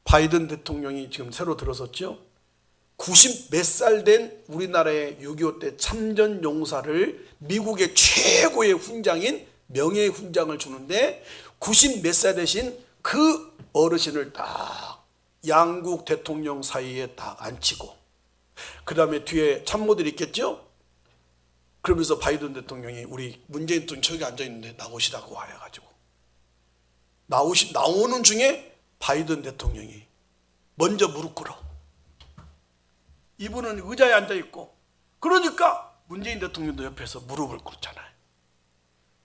바이든 대통령이 지금 새로 들어섰죠? 90 몇 살 된 우리나라의 6.25 때 참전 용사를 미국의 최고의 훈장인 명예의 훈장을 주는데 90 몇 살 되신 그 어르신을 딱 양국 대통령 사이에 딱 앉히고, 그 다음에 뒤에 참모들이 있겠죠? 그러면서 바이든 대통령이 우리 문재인 대통령 저기 앉아있는데 나오시라고 해가지고 나오는 중에 바이든 대통령이 먼저 무릎 꿇어. 이분은 의자에 앉아있고, 그러니까 문재인 대통령도 옆에서 무릎을 꿇잖아요.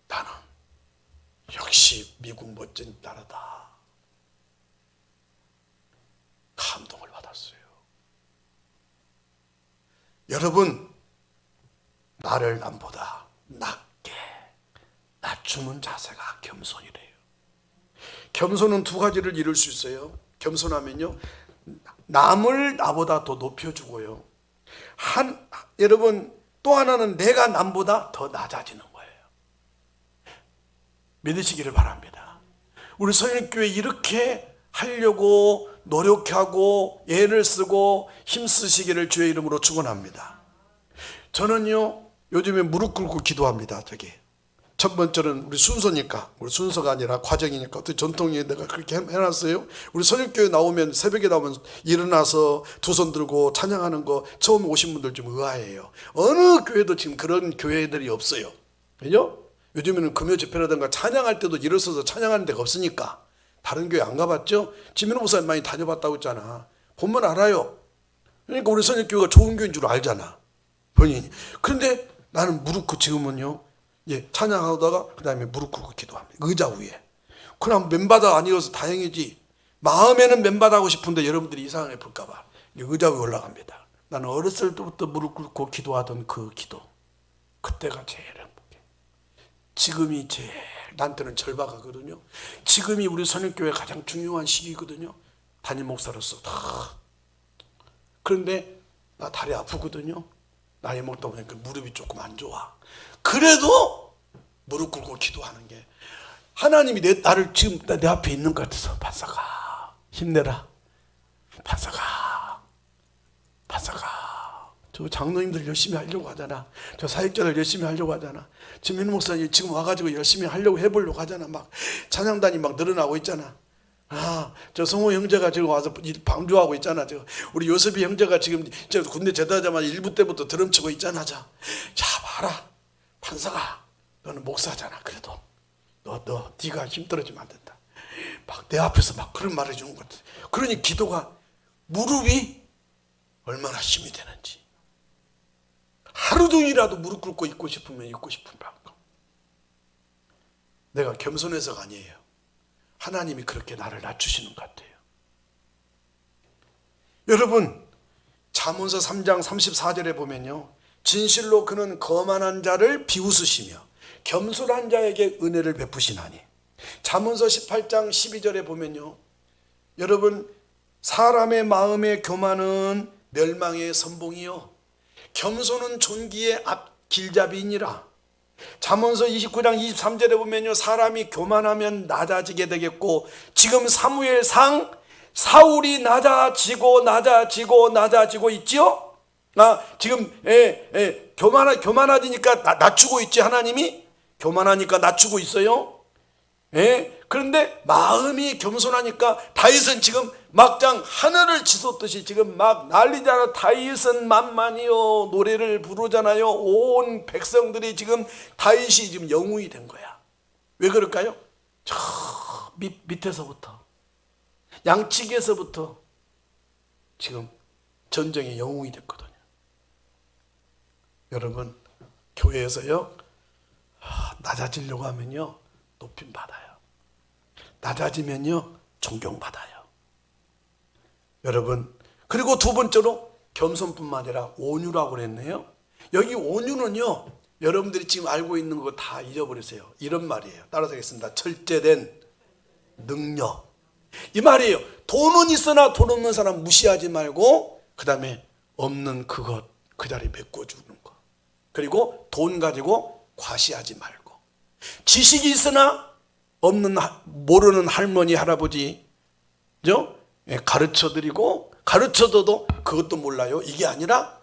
나는 역시 미국 멋진 나라다. 감동을 받았어요. 여러분, 나를 남보다 낮게 낮추는 자세가 겸손이래요. 겸손은 두 가지를 이룰 수 있어요. 겸손하면요, 남을 나보다 더 높여주고요, 여러분 또 하나는 내가 남보다 더 낮아지는 거예요. 믿으시기를 바랍니다. 우리 선일교회 이렇게 하려고 노력하고 애를 쓰고 힘쓰시기를 주의 이름으로 축원합니다. 저는요, 요즘에 무릎 꿇고 기도합니다. 첫 번째는 우리 순서니까, 우리 순서가 아니라 과정이니까 어떻게 전통에 내가 그렇게 해놨어요. 우리 선일교회 나오면, 새벽에 나오면 일어나서 두 손 들고 찬양하는 거 처음 오신 분들 좀 의아해요. 어느 교회도 지금 그런 교회들이 없어요. 그죠? 요즘에는 금요 집회라든가 찬양할 때도 일어서서 찬양하는 데가 없으니까. 다른 교회 안 가봤죠? 지민호 목사님 많이 다녀봤다고 했잖아. 보면 알아요. 그러니까 우리 선일교회가 좋은 교회인 줄 알잖아, 본인이. 그런데 나는 무릎 꿇고 지금은요, 찬양하다가 그 다음에 무릎 꿇고 기도합니다. 의자 위에. 그럼 맨바닥 아니어서 다행이지. 마음에는 맨바닥 하고 싶은데 여러분들이 이상하게 볼까봐 의자 위에 올라갑니다. 나는 어렸을 때부터 무릎 꿇고 기도하던 그 기도, 그때가 제일 행복해. 지금이 제일 나한테는 절박하거든요. 지금이 우리 선일교회 가장 중요한 시기거든요. 담임 목사로서 다. 그런데 나 다리 아프거든요. 나이 먹다 보니까 무릎이 조금 안 좋아. 그래도 무릎 꿇고 기도하는 게, 하나님이 나를 지금 내 앞에 있는 것 같아서, 반사가 힘내라, 반사가 저 장로님들 열심히 하려고 하잖아. 저 사역자들 열심히 하려고 하잖아. 지민 목사님 지금 와가지고 열심히 하려고 해보려고 하잖아. 막 찬양단이 막 늘어나고 있잖아. 저 성호 형제가 지금 와서 방주하고 있잖아. 우리 요셉이 형제가 지금 저 군대 제대하자마자 1부 때부터 드럼 치고 있잖아. 자 봐라, 판사가 너는 목사잖아. 그래도 네가 힘들어지면 안 된다. 막 내 앞에서 막 그런 말을 해주는 것 같아. 그러니 기도가, 무릎이 얼마나 힘이 되는지. 하루 종일이라도 무릎 꿇고 있고 싶으면 있고 싶은 만큼. 내가 겸손해서가 아니에요. 하나님이 그렇게 나를 낮추시는 것 같아요. 여러분, 잠언서 3장 34절에 보면요, 진실로 그는 거만한 자를 비웃으시며 겸손한 자에게 은혜를 베푸시나니. 잠언서 18장 12절에 보면요, 여러분, 사람의 마음의 교만은 멸망의 선봉이요 겸손은 존귀의 앞길잡이니라. 잠언서 29장 23절에 보면요, 사람이 교만하면 낮아지게 되겠고, 지금 사무엘상 사울이 낮아지고 있지요. 지금 교만해지니까 낮추고 있지. 하나님이 교만하니까 낮추고 있어요. 그런데 그런데 마음이 겸손하니까 다윗은 지금 막장 하늘을 치솟듯이 지금 막 난리잖아. 다윗은 만만이요 노래를 부르잖아요. 온 백성들이 지금 다윗이 지금 영웅이 된 거야. 왜 그럴까요? 저 밑에서부터 양측에서부터 지금 전쟁의 영웅이 됐거든요. 여러분 교회에서요 낮아지려고 하면요 높임 받아요. 낮아지면요 존경받아요. 여러분 그리고 두 번째로 겸손뿐만 아니라 온유라고 그랬네요. 여기 온유는요 여러분들이 지금 알고 있는 거 다 잊어버리세요. 이런 말이에요. 따라서 하겠습니다. 절제된 능력. 이 말이에요. 돈은 있으나 돈 없는 사람 무시하지 말고 그 다음에 없는 그것 그 자리 메꿔주는 거. 그리고 돈 가지고 과시하지 말고 지식이 있으나 없는 모르는 할머니 할아버지 가르쳐드리고 가르쳐줘도 그것도 몰라요. 이게 아니라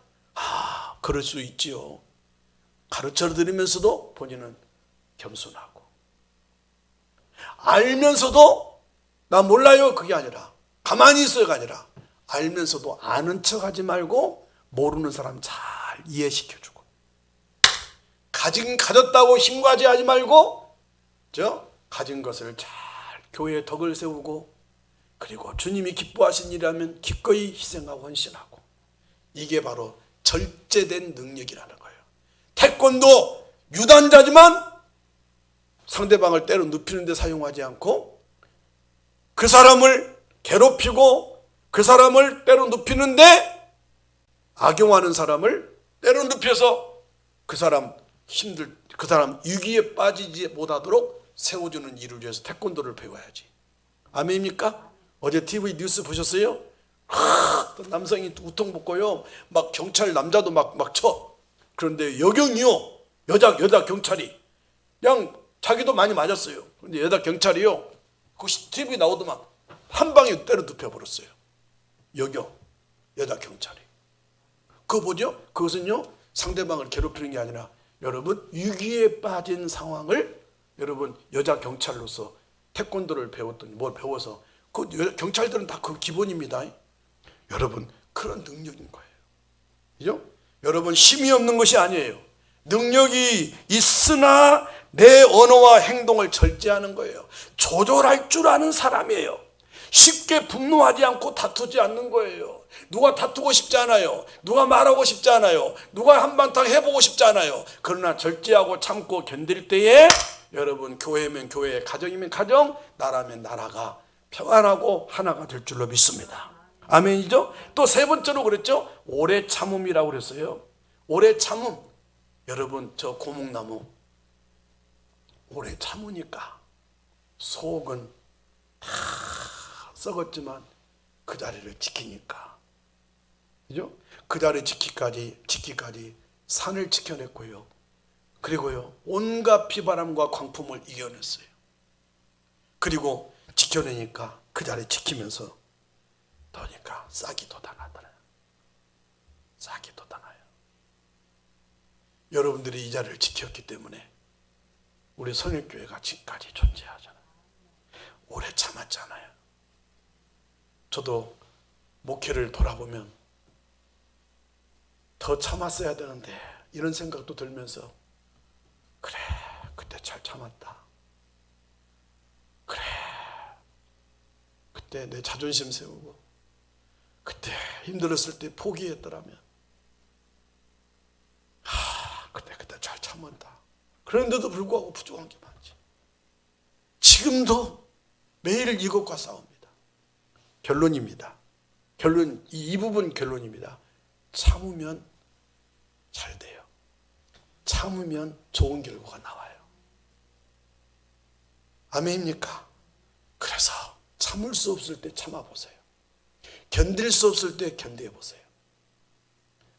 그럴 수 있지요. 가르쳐드리면서도 본인은 겸손하고 알면서도 나 몰라요 그게 아니라 가만히 있어요가 아니라 알면서도 아는 척하지 말고 모르는 사람 잘 이해시켜주고 가졌다고 힘과지하지 말고 가진 것을 잘 교회에 덕을 세우고 그리고 주님이 기뻐하신 일이라면 기꺼이 희생하고 헌신하고 이게 바로 절제된 능력이라는 거예요. 태권도 유단자지만 상대방을 때려 눕히는 데 사용하지 않고 그 사람을 괴롭히고 그 사람을 때려 눕히는데 악용하는 사람을 때려 눕혀서 그 사람 위기에 빠지지 못하도록 세워주는 일을 위해서 태권도를 배워야지. 아멘입니까? 어제 TV 뉴스 보셨어요? 남성이 우통 벗고요 막 경찰 남자도 막 쳐. 그런데 여경이요 여자 경찰이 그냥 자기도 많이 맞았어요. 근데 여자 경찰이요 그 TV 나오더만 한 방에 때려 눕혀버렸어요. 여자 경찰이. 그거 뭐죠? 그것은요 상대방을 괴롭히는 게 아니라 여러분 위기에 빠진 상황을 여러분 여자 경찰로서 태권도를 배웠더니 뭘 배워서 그 경찰들은 다 그 기본입니다. 여러분 그런 능력인 거예요. 그죠? 여러분 힘이 없는 것이 아니에요. 능력이 있으나 내 언어와 행동을 절제하는 거예요. 조절할 줄 아는 사람이에요. 쉽게 분노하지 않고 다투지 않는 거예요. 누가 다투고 싶지 않아요. 누가 말하고 싶지 않아요. 누가 한바탕 해보고 싶지 않아요. 그러나 절제하고 참고 견딜 때에 여러분 교회면 교회, 가정이면 가정, 나라면 나라가 평안하고 하나가 될 줄로 믿습니다. 아멘이죠? 또 세 번째로 그랬죠? 오래 참음이라고 그랬어요. 오래 참음. 여러분 저 고목나무 오래 참으니까 속은 다 썩었지만 그 자리를 지키니까 그죠? 그 자리 지키기까지 산을 지켜냈고요. 그리고요 온갖 비바람과 광풍을 이겨냈어요. 그리고 지켜내니까 그 자리 지키면서 더니까 싹이 돋아나더라요. 싹이 돋아나요. 여러분들이 이 자리를 지켰기 때문에 우리 성역교회가 지금까지 존재하잖아요. 오래 참았잖아요. 저도 목회를 돌아보면 더 참았어야 되는데 이런 생각도 들면서 그래 그때 잘 참았다. 그래 그때 내 자존심 세우고 그때 힘들었을 때 포기했더라면 그때 잘 참았다. 그런데도 불구하고 부족한 게 많지. 지금도 매일 이것과 싸웁니다. 결론입니다. 이 부분 결론입니다. 참으면 잘 돼요. 참으면 좋은 결과가 나와요. 아멘입니까? 그래서 참을 수 없을 때 참아보세요. 견딜 수 없을 때 견뎌보세요.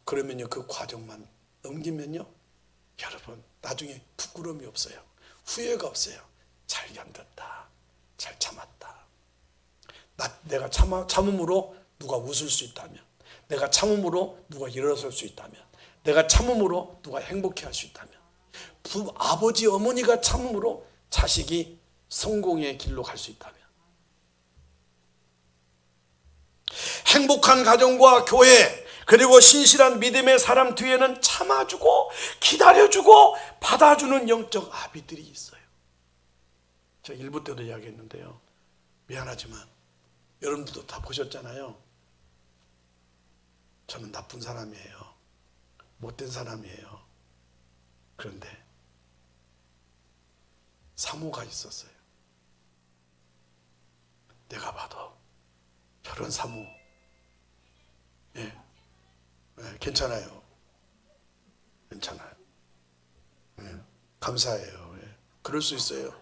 그러면요 그 과정만 넘기면요 여러분 나중에 부끄러움이 없어요. 후회가 없어요. 잘 견뎠다. 잘 참았다. 내가 참음으로 누가 웃을 수 있다면, 내가 참음으로 누가 일어설 수 있다면, 내가 참음으로 누가 행복해 할 수 있다면, 아버지 어머니가 참음으로 자식이 성공의 길로 갈 수 있다면. 행복한 가정과 교회, 그리고 신실한 믿음의 사람 뒤에는 참아주고 기다려주고 받아주는 영적 아비들이 있어요. 제가 일부 때도 이야기했는데요, 미안하지만 여러분들도 다 보셨잖아요. 저는 나쁜 사람이에요, 못된 사람이에요. 그런데 사모가 있었어요. 내가 봐도 저런 사모, 괜찮아요. 괜찮아요. 감사해요. 그럴 수 있어요.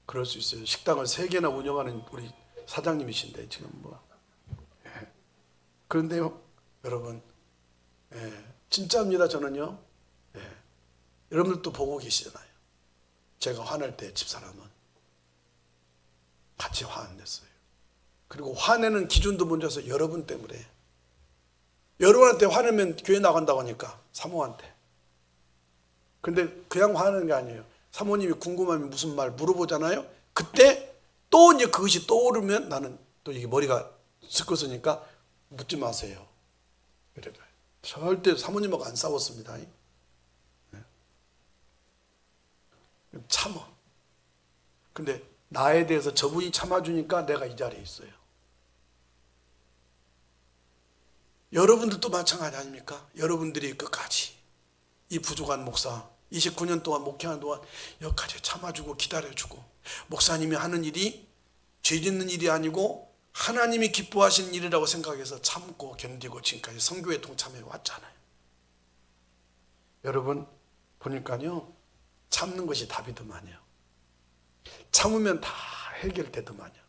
그럴 수 있어요. 식당을 3개나 운영하는 우리 사장님이신데 지금 뭐. 그런데요, 여러분, 진짜입니다. 저는요. 여러분들도 보고 계시잖아요. 제가 화낼 때 집사람은 같이 화 안 냈어요. 그리고 화내는 기준도 먼저서 여러분 때문에. 여러분한테 화내면 교회 나간다고 하니까 사모한테. 근데 그냥 화내는 게 아니에요. 사모님이 궁금하면 무슨 말 물어보잖아요. 그때 또 이제 그것이 떠오르면 나는 또 이게 머리가 스끄스니까 묻지 마세요. 그래요. 절대 사모님하고 안 싸웠습니다. 참어. 근데 나에 대해서 저분이 참아주니까 내가 이 자리에 있어요. 여러분들도 마찬가지 아닙니까? 여러분들이 끝까지 이 부족한 목사 29년 동안 목회하는 동안 여기까지 참아주고 기다려주고, 목사님이 하는 일이 죄 짓는 일이 아니고 하나님이 기뻐하시는 일이라고 생각해서 참고 견디고 지금까지 선교에 동참해 왔잖아요. 여러분 보니까요, 참는 것이 답이더만요. 참으면 다 해결되더만요.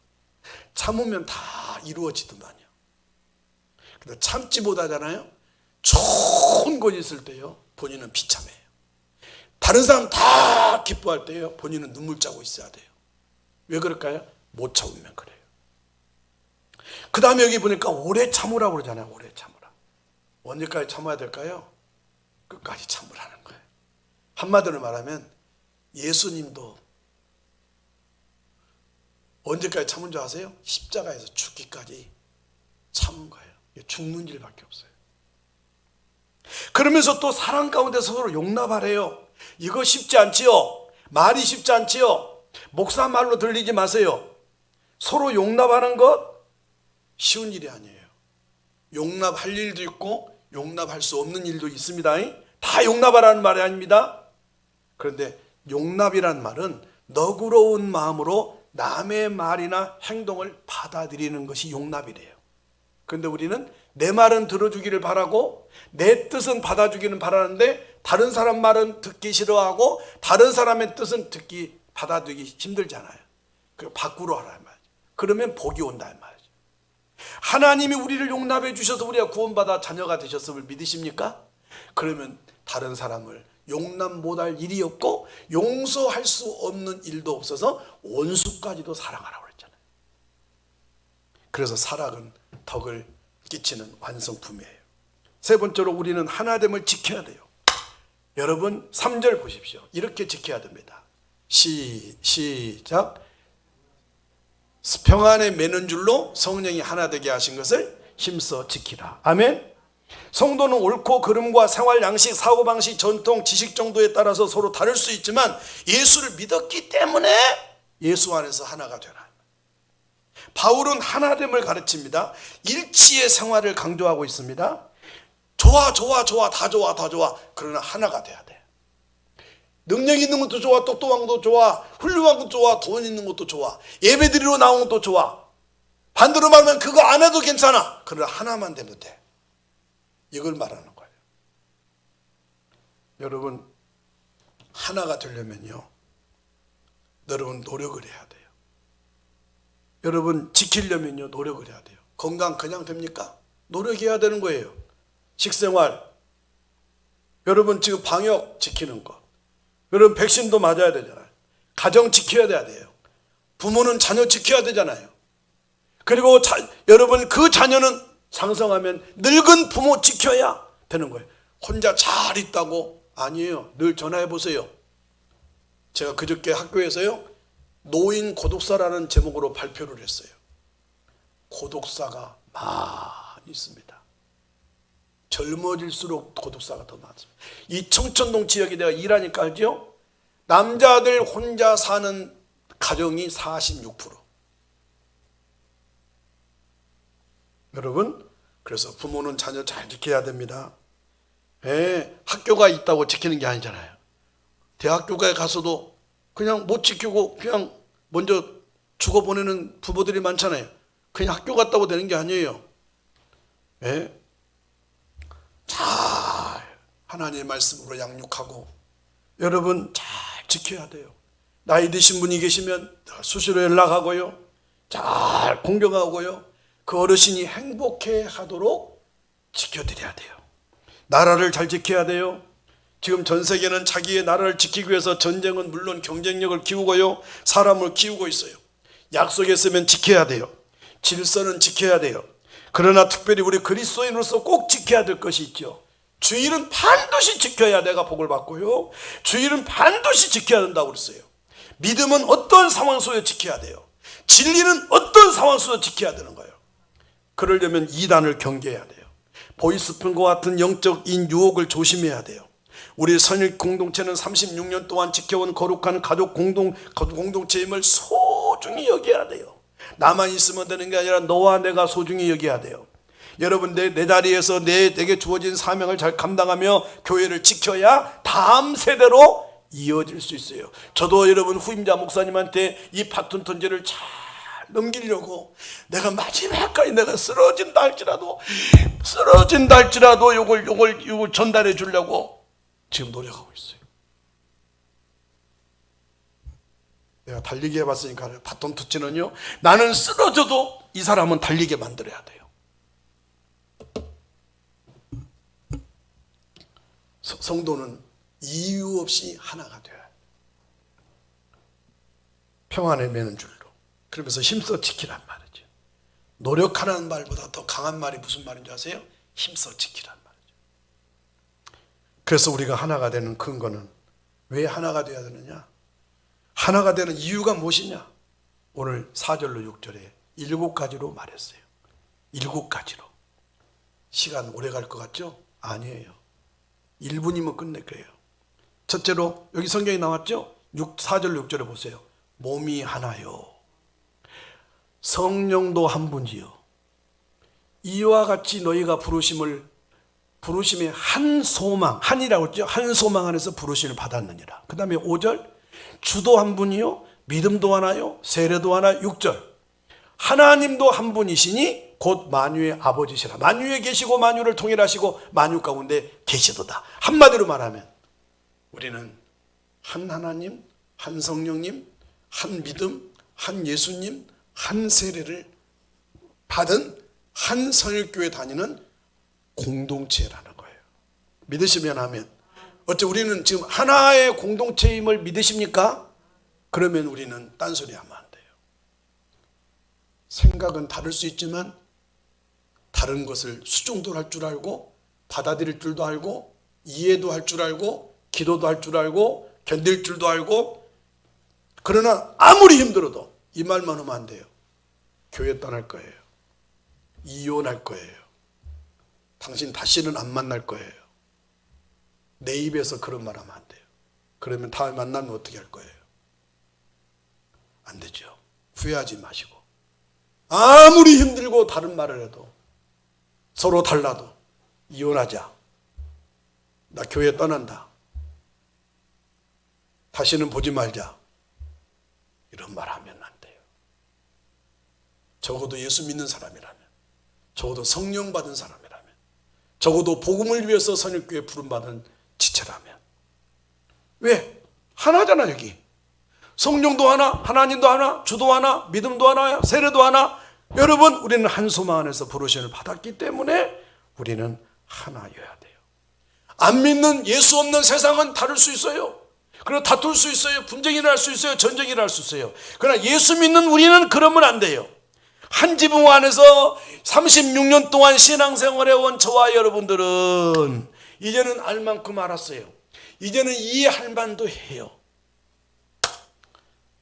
참으면 다 이루어지더만요. 근데 참지 못하잖아요. 좋은 것 있을 때요, 본인은 비참해요. 다른 사람 다 기뻐할 때요, 본인은 눈물 짜고 있어야 돼요. 왜 그럴까요? 못 참으면 그래요. 그 다음에 여기 보니까 오래 참으라고 그러잖아요. 오래 참으라. 언제까지 참아야 될까요? 끝까지 참으라는 거예요. 한마디로 말하면 예수님도 언제까지 참은 줄 아세요? 십자가에서 죽기까지 참은 거예요. 죽는 일밖에 없어요. 그러면서 또 사랑 가운데 서로 용납하래요. 이거 쉽지 않지요. 말이 쉽지 않지요. 목사 말로 들리지 마세요. 서로 용납하는 것 쉬운 일이 아니에요. 용납할 일도 있고 용납할 수 없는 일도 있습니다. 다 용납하라는 말이 아닙니다. 그런데 용납이란 말은 너그러운 마음으로 남의 말이나 행동을 받아들이는 것이 용납이래요. 그런데 우리는 내 말은 들어주기를 바라고 내 뜻은 받아주기는 바라는데 다른 사람 말은 듣기 싫어하고 다른 사람의 뜻은 받아들이기 힘들잖아요. 그걸 밖으로 하라는 말이죠. 그러면 복이 온다는 말이죠. 하나님이 우리를 용납해 주셔서 우리가 구원받아 자녀가 되셨음을 믿으십니까? 그러면 다른 사람을 용납 못할 일이 없고 용서할 수 없는 일도 없어서 원수까지도 사랑하라고 그랬잖아요. 그래서 사랑은 덕을 끼치는 완성품이에요. 세 번째로 우리는 하나됨을 지켜야 돼요. 여러분 3절 보십시오. 이렇게 지켜야 됩니다. 시작. 평안에 매는 줄로 성령이 하나 되게 하신 것을 힘써 지키라. 아멘. 성도는 옳고 그름과 생활 양식, 사고방식, 전통, 지식 정도에 따라서 서로 다를 수 있지만 예수를 믿었기 때문에 예수 안에서 하나가 되라. 바울은 하나됨을 가르칩니다. 일치의 생활을 강조하고 있습니다. 좋아 다 좋아 그러나 하나가 돼야 돼. 능력 있는 것도 좋아, 똑똑한 것도 좋아, 훌륭한 것도 좋아, 돈 있는 것도 좋아, 예배드리러 나온 것도 좋아. 반대로 말하면 그거 안 해도 괜찮아. 그러나 하나만 되면 돼. 이걸 말하는 거예요. 여러분 하나가 되려면요, 여러분 노력을 해야 돼요. 여러분 지키려면요 노력을 해야 돼요. 건강 그냥 됩니까? 노력해야 되는 거예요. 식생활, 여러분 지금 방역 지키는 것, 여러분 백신도 맞아야 되잖아요. 가정 지켜야 돼요. 부모는 자녀 지켜야 되잖아요. 그리고 여러분 그 자녀는 장성하면 늙은 부모 지켜야 되는 거예요. 혼자 잘 있다고? 아니에요. 늘 전화해 보세요. 제가 그저께 학교에서요, 노인 고독사라는 제목으로 발표를 했어요. 고독사가 많이 있습니다. 젊어질수록 고독사가 더 많습니다. 이 청천동 지역에 내가 일하니까 알죠? 남자들 혼자 사는 가정이 46%. 여러분, 그래서 부모는 자녀 잘 지켜야 됩니다. 학교가 있다고 지키는 게 아니잖아요. 대학교에 가서도 그냥 못 지키고 그냥 먼저 죽어보내는 부모들이 많잖아요. 그냥 학교 갔다고 되는 게 아니에요. 잘 하나님의 말씀으로 양육하고 여러분 잘 지켜야 돼요. 나이 드신 분이 계시면 수시로 연락하고요, 잘 공경하고요, 그 어르신이 행복해 하도록 지켜드려야 돼요. 나라를 잘 지켜야 돼요. 지금 전 세계는 자기의 나라를 지키기 위해서 전쟁은 물론 경쟁력을 키우고요, 사람을 키우고 있어요. 약속했으면 지켜야 돼요. 질서는 지켜야 돼요. 그러나 특별히 우리 그리스도인으로서 꼭 지켜야 될 것이 있죠. 주일은 반드시 지켜야 내가 복을 받고요, 주일은 반드시 지켜야 된다고 그랬어요. 믿음은 어떤 상황 속에 지켜야 돼요. 진리는 어떤 상황 속에 지켜야 되는 거예요. 그러려면 이단을 경계해야 돼요. 보이스편과 같은 영적인 유혹을 조심해야 돼요. 우리 선일 공동체는 36년 동안 지켜온 거룩한 가족 공동체임을 소중히 여겨야 돼요. 나만 있으면 되는 게 아니라 너와 내가 소중히 여겨야 돼요. 여러분, 내 자리에서 내게 주어진 사명을 잘 감당하며 교회를 지켜야 다음 세대로 이어질 수 있어요. 저도 여러분 후임자 목사님한테 이 바톤 턴제를 잘 넘기려고 내가 마지막까지 내가 쓰러진다 할지라도 요걸 전달해 주려고 지금 노력하고 있어요. 내가 달리게 해봤으니까 바톤 터치는요, 나는 쓰러져도 이 사람은 달리게 만들어야 돼요. 성도는 이유 없이 하나가 돼요. 평안에 매는 줄로. 그러면서 힘써 지키란 말이죠. 노력하라는 말보다 더 강한 말이 무슨 말인지 아세요? 힘써 지키란 말이죠. 그래서 우리가 하나가 되는 근거는, 왜 하나가 돼야 되느냐? 하나가 되는 이유가 무엇이냐? 오늘 4절로 6절에 7가지로 말했어요. 7가지로. 시간 오래 갈 것 같죠? 아니에요. 1분이면 끝낼 거예요. 첫째로 여기 성경에 나왔죠? 4절 6절에 보세요. 몸이 하나요, 성령도 한 분이요, 이와 같이 너희가 부르심의 한 소망, 한이라고 했죠? 한 소망 안에서 부르심을 받았느니라. 그 다음에 5절, 주도 한 분이요, 믿음도 하나요, 세례도 하나. 6절, 하나님도 한 분이시니 곧 만유의 아버지시라. 만유에 계시고 만유를 통일하시고 만유 가운데 계시도다. 한마디로 말하면 우리는 한 하나님, 한 성령님, 한 믿음, 한 예수님, 한 세례를 받은 한 선일교회 다니는 공동체라는 거예요. 믿으시면 하면. 어째 우리는 지금 하나의 공동체임을 믿으십니까? 그러면 우리는 딴소리 하면 안 돼요. 생각은 다를 수 있지만 다른 것을 수종도 할 줄 알고, 받아들일 줄도 알고, 이해도 할 줄 알고, 기도도 할 줄 알고, 견딜 줄도 알고. 그러나 아무리 힘들어도 이 말만 하면 안 돼요. 교회 떠날 거예요. 이혼할 거예요. 당신 다시는 안 만날 거예요. 내 입에서 그런 말 하면 안 돼요. 그러면 다음에 만나면 어떻게 할 거예요? 안 되죠. 후회하지 마시고, 아무리 힘들고 다른 말을 해도, 서로 달라도 이혼하자, 나 교회 떠난다, 다시는 보지 말자, 이런 말 하면 안 돼요. 적어도 예수 믿는 사람이라면, 적어도 성령 받은 사람이라면, 적어도 복음을 위해서 선일교회 부름받은 지체라면. 왜? 하나잖아. 여기 성령도 하나, 하나님도 하나, 주도 하나, 믿음도 하나, 세례도 하나. 여러분, 우리는 한 소망 안에서 부르심을 받았기 때문에 우리는 하나여야 돼요. 안 믿는 예수 없는 세상은 다를 수 있어요. 그리고 다툴 수 있어요. 분쟁이 날 수 있어요. 전쟁이 날 수 있어요. 그러나 예수 믿는 우리는 그러면 안 돼요. 한 지붕 안에서 36년 동안 신앙생활해 온 저와 여러분들은 이제는 알 만큼 알았어요. 이제는 이해할 만도 해요.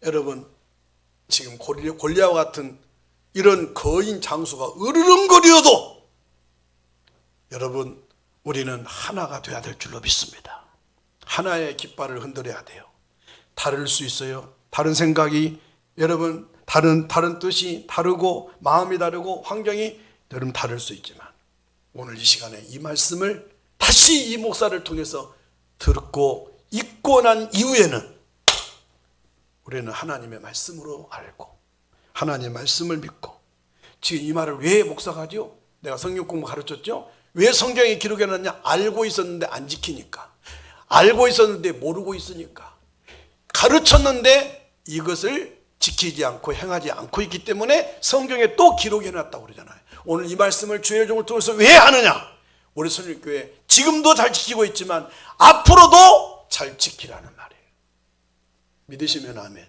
여러분 지금 골리앗과 같은 이런 거인 장수가 으르렁거려도 여러분 우리는 하나가 돼야 될 줄로 믿습니다. 하나의 깃발을 흔들어야 돼요. 다를 수 있어요. 다른 생각이 여러분 다른 뜻이 다르고 마음이 다르고 환경이 여러분 다를 수 있지만 오늘 이 시간에 이 말씀을 다시 이 목사를 통해서 듣고 읽고 난 이후에는 우리는 하나님의 말씀으로 알고 하나님의 말씀을 믿고 지금 이 말을 왜 목사가 하죠? 내가 성경 공부 가르쳤죠? 왜 성경에 기록해 놨냐? 알고 있었는데 안 지키니까, 알고 있었는데 모르고 있으니까, 가르쳤는데 이것을 지키지 않고 행하지 않고 있기 때문에 성경에 또 기록해 놨다고 그러잖아요. 오늘 이 말씀을 주의 종을 통해서 왜 하느냐? 우리 선일교회 지금도 잘 지키고 있지만 앞으로도 잘 지키라는 말이에요. 믿으시면 아멘.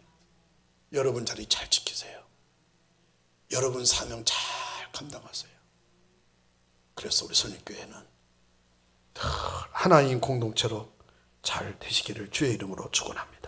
여러분 자리 잘 지키세요. 여러분 사명 잘 감당하세요. 그래서 우리 선일교회는 늘 하나인 공동체로 잘 되시기를 주의 이름으로 축원합니다.